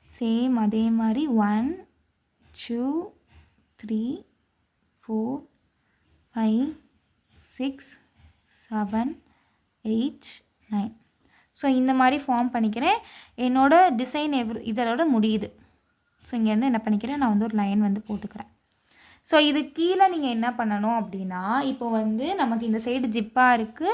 சேம் அதே மாதிரி 1 2 3 4 5 6 7 8 9. ஸோ இந்த மாதிரி ஃபார்ம் பண்ணிக்கிறேன். என்னோடய டிசைன் இதோட முடியுது. ஸோ இங்கேருந்து என்ன பண்ணிக்கிறேன், நான் வந்து ஒரு லைன் வந்து போட்டுக்கிறேன். ஸோ இது கீழே நீங்கள் என்ன பண்ணணும் அப்படின்னா, இப்போ வந்து நமக்கு இந்த சைடு ஜிப்பா இருக்குது,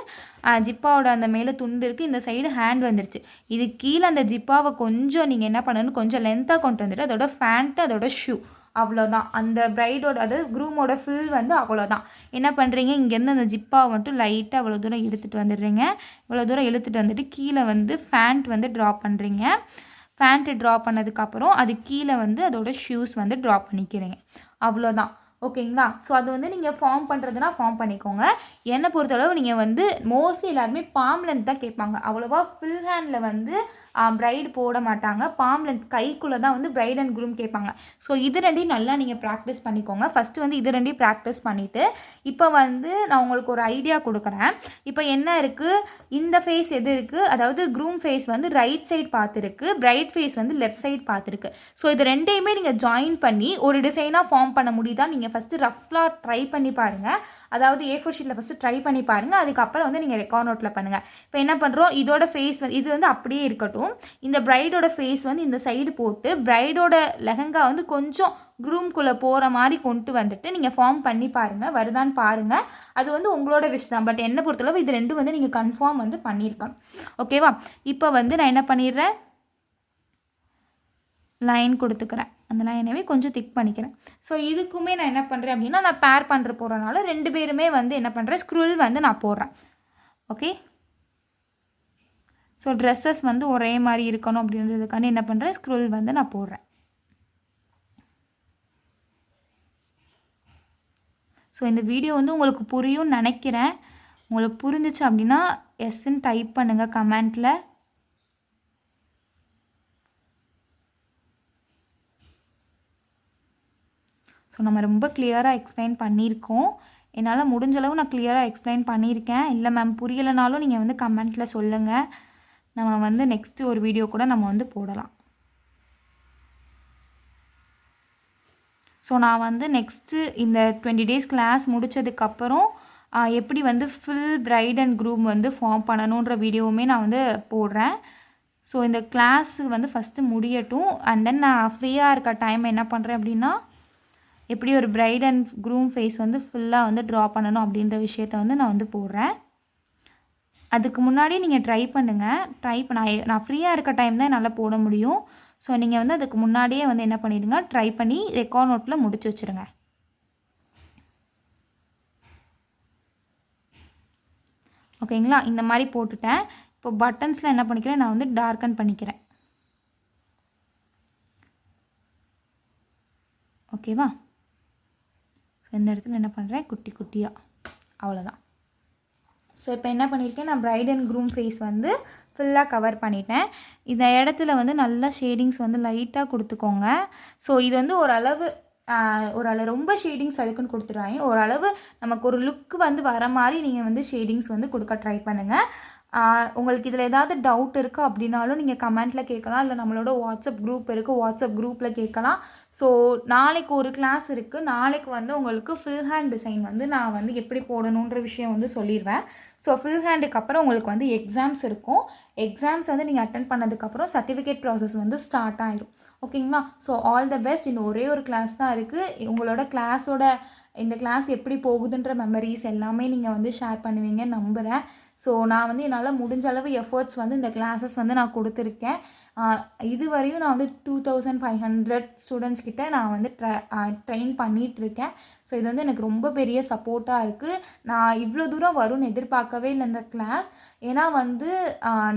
ஜிப்பாவோட அந்த மேலே துண்டு இருக்குது, இந்த சைடு ஹேண்ட் வந்துருச்சு. இது கீழே அந்த ஜிப்பாவை கொஞ்சம் நீங்கள் என்ன பண்ணணும், கொஞ்சம் லென்த்தாக கொண்டு வந்துட்டு அதோட ஃபேண்ட்டு அதோட ஷூ அவ்வளோதான். அந்த ப்ரைடோட அதாவது க்ரூமோட ஃபில் வந்து அவ்வளோதான். என்ன பண்ணுறீங்க, இங்கேருந்து அந்த ஜிப்பாவை மட்டும் லைட்டாக அவ்வளோ தூரம் இழுத்துட்டு வந்துடுறீங்க. இவ்வளோ தூரம் இழுத்துட்டு வந்துட்டு கீழே வந்து ஃபேண்ட் வந்து ட்ரா பண்ணுறீங்க. ஃபேண்ட்டு ட்ரா பண்ணதுக்கப்புறம் அது கீழே வந்து அதோட ஷூஸ் வந்து ட்ரா பண்ணிக்கிறீங்க. அவ்வளோதான். ஓகேங்களா? ஸோ அது வந்து நீங்கள் ஃபார்ம் பண்ணுறதுனா ஃபார்ம் பண்ணிக்கோங்க. என்னை பொறுத்தளவு நீங்கள் வந்து மோஸ்ட்லி எல்லாருமே பாம் லென்த் தான் கேட்பாங்க. அவ்வளோவா ஃபில் ஹேண்டில் வந்து ப்ரைடு போட மாட்டாங்க. பாம் லென்த் கைக்குள்ளே தான் வந்து ப்ரைட் அண்ட் க்ரூம் கேட்பாங்க. ஸோ இது ரெண்டையும் நல்லா நீங்கள் ப்ராக்டிஸ் பண்ணிக்கோங்க. ஃபஸ்ட்டு வந்து இது ரெண்டையும் ப்ராக்டிஸ் பண்ணிவிட்டு இப்போ வந்து நான் உங்களுக்கு ஒரு ஐடியா கொடுக்குறேன். இப்போ என்ன இருக்குது, இந்த ஃபேஸ் எது இருக்குது, அதாவது க்ரூம் ஃபேஸ் வந்து ரைட் சைட் பார்த்துருக்கு, ப்ரைட் ஃபேஸ் வந்து லெஃப்ட் சைட் பார்த்துருக்கு. ஸோ இது ரெண்டையுமே நீங்கள் ஜாயின் பண்ணி ஒரு டிசைனாக ஃபார்ம் பண்ண முடியுதா, நீங்கள் ஃபஸ்ட்டு ரஃப்லாக ட்ரை பண்ணி பாருங்கள். அதாவது A4 ஷீட்டில் ஃபஸ்ட்டு ட்ரை பண்ணி பாருங்கள். அதுக்கப்புறம் வந்து நீங்கள் ரெக்கார்ட் நோட்டில் பண்ணுங்கள். இப்போ என்ன பண்ணுறோம், இதோட ஃபேஸ் வந்து இது வந்து அப்படியே இருக்கட்டும். இந்த ப்ரைடோட ஃபேஸ் வந்து இந்த சைடு போட்டு ப்ரைடோட லெஹங்கா வந்து கொஞ்சம் க்ரூம்குள்ளே போகிற மாதிரி கொண்டு வந்துட்டு நீங்கள் ஃபார்ம் பண்ணி பாருங்கள். வருதான்னு பாருங்கள். அது வந்து உங்களோட விஷ் தான். பட் என்னை பொறுத்தளவு இது ரெண்டும் வந்து நீங்கள் கன்ஃபார்ம் வந்து பண்ணியிருக்கணும். ஓகேவா? இப்போ வந்து நான் என்ன பண்ணிடுறேன், லைன் கொடுத்துக்கிறேன். அந்த லைனவே கொஞ்சம் திக் பண்ணிக்கிறேன். ஸோ இதுக்குமே நான் என்ன பண்ணுறேன் அப்படின்னா, நான் பேர் பண்ணுற போகிறனால 2 பேருமே வந்து என்ன பண்ணுறேன், ஸ்க்ரூல் வந்து நான் போடுறேன். ஓகே? ஸோ ட்ரெஸ்ஸஸ் வந்து ஒரே மாதிரி இருக்கணும் அப்படின்றதுக்காண்டி என்ன பண்ணுறேன், ஸ்க்ரூல் வந்து நான் போடுறேன். ஸோ இந்த வீடியோ வந்து உங்களுக்கு புரியும்னு நினைக்கிறேன். உங்களுக்கு புரிஞ்சிச்சு அப்படின்னா எஸ்ன்னு டைப் பண்ணுங்கள் கமெண்ட்டில். ஸோ நம்ம ரொம்ப கிளியராக எக்ஸ்பிளைன் பண்ணியிருக்கோம். என்னால் முடிஞ்சளவு நான் கிளியராக எக்ஸ்பிளைன் பண்ணியிருக்கேன். இல்லை மேம் புரியலைனாலும் நீங்கள் வந்து கமெண்ட்டில் சொல்லுங்கள். நம்ம வந்து நெக்ஸ்ட்டு ஒரு வீடியோ கூட நம்ம வந்து போடலாம். ஸோ நான் வந்து நெக்ஸ்ட்டு இந்த 20 டேஸ் கிளாஸ் முடித்ததுக்கப்புறம் எப்படி வந்து ஃபுல் ப்ரைட் அண்ட் க்ரூம் வந்து ஃபார்ம் பண்ணணுன்ற வீடியோவுமே நான் வந்து போடுறேன். ஸோ இந்த கிளாஸு வந்து ஃபஸ்ட்டு முடியட்டும். அண்ட் தென் நான் ஃப்ரீயாக இருக்க டைம் என்ன பண்ணுறேன் அப்படின்னா, எப்படி ஒரு ப்ரைட் அண்ட் க்ரூம் ஃபேஸ் வந்து ஃபுல்லாக வந்து ட்ரா பண்ணணும் அப்படின்ற விஷயத்த வந்து நான் வந்து போடுறேன். அதுக்கு முன்னாடி நீங்கள் ட்ரை பண்ணுங்கள். நான் ஃப்ரீயாக இருக்க டைம் தான் என்னால் போட முடியும். ஸோ நீங்கள் வந்து அதுக்கு முன்னாடியே வந்து என்ன பண்ணிடுங்க, ட்ரை பண்ணி ரெக்கார்ட் நோட்டில் முடிச்சு வச்சுருங்க. ஓகேங்களா? இந்த மாதிரி போட்டுட்டேன். இப்போ பட்டன்ஸில் என்ன பண்ணிக்கிறேன், நான் வந்து டார்க்கன் பண்ணிக்கிறேன். ஓகேவா? ஸோ இந்த இடத்துல என்ன பண்ணுறேன், குட்டி குட்டியாக அவ்வளோதான். ஸோ இப்போ என்ன பண்ணியிருக்கேன், நான் ப்ரைட் அண்ட் க்ரூம் ஃபேஸ் வந்து ஃபுல்லாக கவர் பண்ணிட்டேன். இந்த இடத்துல வந்து நல்லா ஷேடிங்ஸ் வந்து லைட்டாக கொடுத்துக்கோங்க. ஸோ இது வந்து ஓரளவு ரொம்ப ஷேடிங்ஸ் அதுக்குன்னு கொடுத்துருவாங்க. ஓரளவு நமக்கு ஒரு லுக் வந்து வர மாதிரி நீங்கள் வந்து ஷேடிங்ஸ் வந்து கொடுக்க ட்ரை பண்ணுங்கள். உங்களுக்கு இதில் ஏதாவது டவுட் இருக்குது அப்படின்னாலும் நீங்கள் கமெண்ட்டில் கேட்கலாம், இல்லை நம்மளோட வாட்ஸ்அப் குரூப் இருக்குது, வாட்ஸ்அப் குரூப்பில் கேட்கலாம். ஸோ நாளைக்கு ஒரு கிளாஸ் இருக்குது. நாளைக்கு வந்து உங்களுக்கு ஃபில் ஹேண்ட் டிசைன் வந்து நான் வந்து எப்படி போடணுன்ற விஷயம் வந்து சொல்லிடுவேன். ஸோ ஃபில் ஹேண்டுக்கு அப்புறம் உங்களுக்கு வந்து எக்ஸாம்ஸ் இருக்கும். எக்ஸாம்ஸ் வந்து நீங்கள் அட்டென்ட் பண்ணதுக்கப்புறம் சர்டிஃபிகேட் ப்ராசஸ் வந்து ஸ்டார்ட் ஆயிரும். ஓகேங்களா? So all the best. இன்னும் ஒரே ஒரு கிளாஸ் தான் இருக்குது. உங்களோட கிளாஸோட இந்த கிளாஸ் எப்படி போகுதுன்ற மெமரிஸ் எல்லாமே நீங்கள் வந்து ஷேர் பண்ணுவீங்கன்னு நம்புகிறேன். ஸோ நான் வந்து என்னால் முடிஞ்ச அளவு எஃபர்ட்ஸ் வந்து இந்த கிளாஸஸ் வந்து நான் கொடுத்துருக்கேன். இதுவரையும் நான் வந்து 2500 ஸ்டூடெண்ட்ஸ் கிட்ட நான் வந்து ட்ரெயின் பண்ணிகிட்ருக்கேன். ஸோ இது வந்து எனக்கு ரொம்ப பெரிய சப்போர்ட்டாக இருக்குது. நான் இவ்வளோ தூரம் வரும்னு எதிர்பார்க்கவே இல்லை இந்த கிளாஸ். ஏன்னா வந்து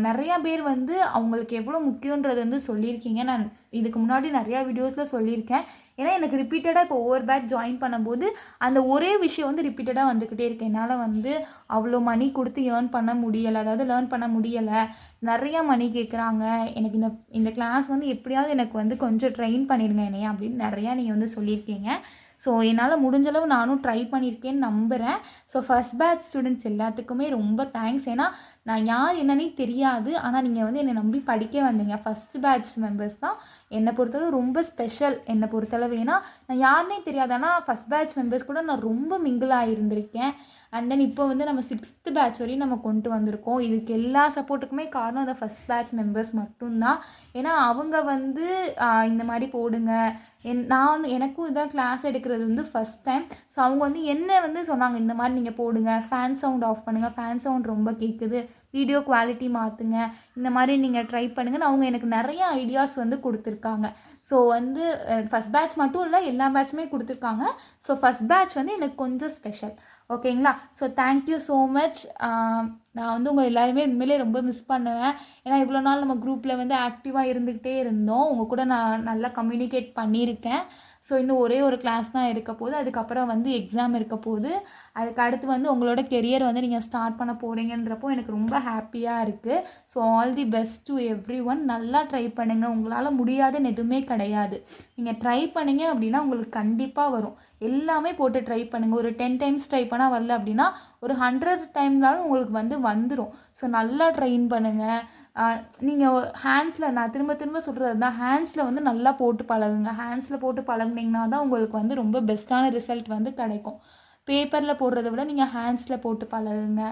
நிறையா பேர் வந்து அவங்களுக்கு எவ்வளோ முக்கியன்றது வந்து சொல்லியிருக்கீங்க. நான் இதுக்கு முன்னாடி நிறையா வீடியோஸில் சொல்லியிருக்கேன். ஏன்னா எனக்கு ரிப்பீட்டடாக இப்போ ஒவ்வொரு பேட்ச் ஜாயின் பண்ணும்போது அந்த ஒரே விஷயம் வந்து ரிப்பீட்டடாக வந்துக்கிட்டே இருக்கு. என்னால் வந்து அவ்வளோ மணி கொடுத்து ஏர்ன் பண்ண முடியலை, அதாவது லேர்ன் பண்ண முடியலை, நிறையா மணி கேட்குறாங்க. எனக்கு இந்த கிளாஸ் வந்து எப்படியாவது எனக்கு வந்து கொஞ்சம் ட்ரெயின் பண்ணிடுங்க என்னைய அப்படின்னு நிறையா நீங்கள் வந்து சொல்லியிருக்கீங்க. ஸோ என்னால் முடிஞ்சளவு நானும் ட்ரை பண்ணியிருக்கேன்னு நம்புகிறேன். ஸோ ஃபஸ்ட் பேட்ச் ஸ்டூடெண்ட்ஸ் எல்லாத்துக்குமே ரொம்ப தேங்க்ஸ். ஏன்னா நான் யார் என்னன்னே தெரியாது, ஆனால் நீங்கள் வந்து என்னை நம்பி படிக்க வந்தீங்க. ஃபஸ்ட் பேட்ச் மெம்பர்ஸ் தான் என்னை பொறுத்தளவு ரொம்ப ஸ்பெஷல். என்னை பொறுத்தளவு ஏன்னா நான் யாருனே தெரியாது, ஆனால் ஃபஸ்ட் பேட்ச் மெம்பர்ஸ் கூட நான் ரொம்ப மிங்கிளாக இருந்திருக்கேன். அண்ட் தென் இப்போ வந்து நம்ம 6th பேட்ச் வரையும் நம்ம கொண்டு வந்திருக்கோம். இதுக்கு எல்லா சப்போர்ட்டுக்குமே காரணம் அந்த ஃபஸ்ட் பேட்ச் மெம்பர்ஸ் மட்டும்தான். ஏன்னா அவங்க வந்து இந்த மாதிரி போடுங்க, எனக்கும் இதான் கிளாஸ் எடுக்கிறது வந்து ஃபஸ்ட் டைம். ஸோ அவங்க வந்து என்ன வந்து சொன்னாங்க, இந்த மாதிரி நீங்கள் போடுங்க, ஃபேன் சவுண்ட் ஆஃப் பண்ணுங்கள், ஃபேன் சவுண்ட் ரொம்ப கேட்குது, வீடியோ குவாலிட்டி மாற்றுங்க, இந்த மாதிரி நீங்கள் ட்ரை பண்ணுங்கன்னு அவங்க எனக்கு நிறைய ஐடியாஸ் வந்து கொடுத்துருக்காங்க. ஸோ வந்து ஃபஸ்ட் பேட்ச் மட்டும் இல்லை, எல்லா பேட்சுமே கொடுத்துருக்காங்க. ஸோ ஃபஸ்ட் பேட்ச் வந்து எனக்கு கொஞ்சம் ஸ்பெஷல். ஓகேங்களா? So thank you so much. நான் வந்து உங்கள் எல்லாருமே உண்மையிலே ரொம்ப மிஸ் பண்ணுவேன். ஏன்னா இவ்வளோ நாள் நம்ம குரூப்பில் வந்து ஆக்டிவாக இருந்துக்கிட்டே இருந்தோம். உங்கள் கூட நான் நல்லா கம்யூனிகேட் பண்ணியிருக்கேன். ஸோ இன்னும் ஒரே ஒரு கிளாஸ் தான் இருக்க போகுது. அதுக்கப்புறம் வந்து எக்ஸாம் இருக்க போகுது. அதுக்கு அடுத்து வந்து உங்களோட கெரியர் வந்து நீங்கள் ஸ்டார்ட் பண்ண போகிறீங்கன்றப்போ எனக்கு ரொம்ப ஹாப்பியாக இருக்குது. So all the best to every one. நல்லா ட்ரை பண்ணுங்கள். உங்களால் முடியாதுன்னு எதுவுமே கிடையாது. நீங்கள் ட்ரை பண்ணிங்க அப்படின்னா உங்களுக்கு கண்டிப்பாக வரும். எல்லாமே போட்டு ட்ரை பண்ணுங்கள். ஒரு 10 டைம்ஸ் ட்ரை பண்ணால் வரல அப்படின்னா ஒரு 100 டைம்னாலும் உங்களுக்கு வந்து வந்துடும். ஸோ நல்லா ட்ரெயின் பண்ணுங்கள். நீங்கள் ஹேண்ட்ஸில், நான் திரும்ப திரும்ப சொல்கிறது தான், ஹேண்ட்ஸில் வந்து நல்லா போட்டு பழகுங்க. ஹேண்ட்ஸில் போட்டு பழகுனீங்கன்னா தான் உங்களுக்கு வந்து ரொம்ப பெஸ்ட்டான ரிசல்ட் வந்து கிடைக்கும். பேப்பரில் போடுறத விட நீங்கள் ஹேண்ட்ஸில் போட்டு பழகுங்க.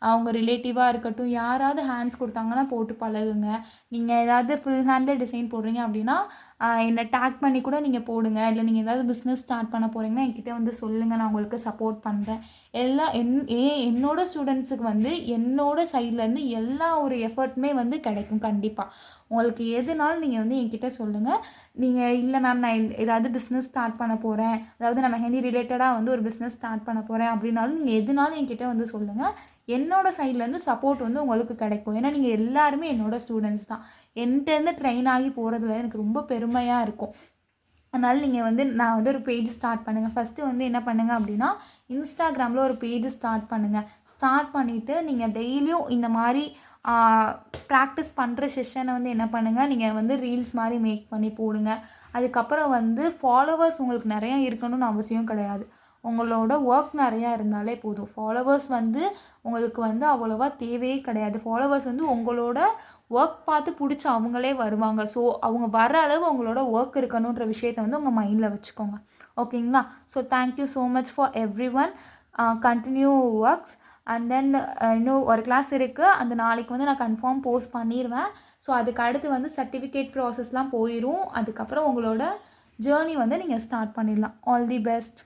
அவங்க ரிலேட்டிவாக இருக்கட்டும், யாராவது ஹேண்ட்ஸ் கொடுத்தாங்கன்னா போட்டு பழகுங்க. நீங்கள் ஏதாவது ஃபுல் ஹேண்டில் டிசைன் போடுறீங்க அப்படின்னா என்னை டேக் பண்ணி கூட நீங்கள் போடுங்க. இல்லை நீங்கள் ஏதாவது பிஸ்னஸ் ஸ்டார்ட் பண்ண போகிறீங்கன்னா என்கிட்ட வந்து சொல்லுங்கள், நான் உங்களுக்கு சப்போர்ட் பண்ணுறேன். என்னோட ஸ்டூடெண்ட்ஸுக்கு வந்து என்னோட சைட்லேருந்து எல்லா ஒரு எஃபர்ட்டுமே வந்து கிடைக்கும். கண்டிப்பாக உங்களுக்கு எதுனாலும் நீங்கள் வந்து என்கிட்ட சொல்லுங்கள். நீங்கள் இல்லை மேம் நான் ஏதாவது பிஸ்னஸ் ஸ்டார்ட் பண்ண போகிறேன், அதாவது நான் மெஹந்தி ரிலேட்டடாக வந்து ஒரு பிஸ்னஸ் ஸ்டார்ட் பண்ண போகிறேன் அப்படின்னாலும் நீங்கள் எதுனாலும் என்கிட்ட வந்து சொல்லுங்கள். என்னோடய சைட்லேருந்து சப்போர்ட் வந்து உங்களுக்கு கிடைக்கும். ஏன்னா நீங்கள் எல்லாருமே என்னோடய ஸ்டூடெண்ட்ஸ் தான். என்கிட்டேருந்து ட்ரெயின் ஆகி போகிறதுல எனக்கு ரொம்ப பெருமையாக இருக்கும். அதனால் நீங்கள் வந்து நான் வந்து ஒரு பேஜ் ஸ்டார்ட் பண்ணுங்கள். ஃபஸ்ட்டு வந்து என்ன பண்ணுங்கள் அப்படின்னா இன்ஸ்டாகிராமில் ஒரு பேஜ் ஸ்டார்ட் பண்ணுங்கள். ஸ்டார்ட் பண்ணிவிட்டு நீங்கள் டெய்லியும் இந்த மாதிரி ப்ராக்டிஸ் பண்ணுற செஷனை வந்து என்ன பண்ணுங்கள், நீங்கள் வந்து ரீல்ஸ் மாதிரி மேக் பண்ணி போடுங்க. அதுக்கப்புறம் வந்து ஃபாலோவர்ஸ் உங்களுக்கு நிறையா இருக்கணும்னு அவசியம் கிடையாது. உங்களோட ஒர்க் நிறையா இருந்தாலே போதும். ஃபாலோவர்ஸ் வந்து உங்களுக்கு வந்து அவ்வளோவா தேவையே கிடையாது. ஃபாலோவர்ஸ் வந்து உங்களோட ஒர்க் பார்த்து பிடிச்சி அவங்களே வருவாங்க. ஸோ அவங்க வர அளவு அவங்களோட ஒர்க் இருக்கணுன்ற விஷயத்தை வந்து உங்கள் மைண்டில் வச்சுக்கோங்க. ஓகேங்களா? So thank you so much for every one. Continue works. And then இன்னும் ஒரு கிளாஸ் இருக்குது. அந்த நாளைக்கு வந்து நான் கன்ஃபார்ம் போஸ்ட் பண்ணிடுவேன். ஸோ அதுக்கு அடுத்து வந்து சர்டிஃபிகேட் ப்ராசஸ்லாம் போயிடும். அதுக்கப்புறம் உங்களோட ஜேர்னி வந்து நீங்கள் ஸ்டார்ட் பண்ணிடலாம். All the best.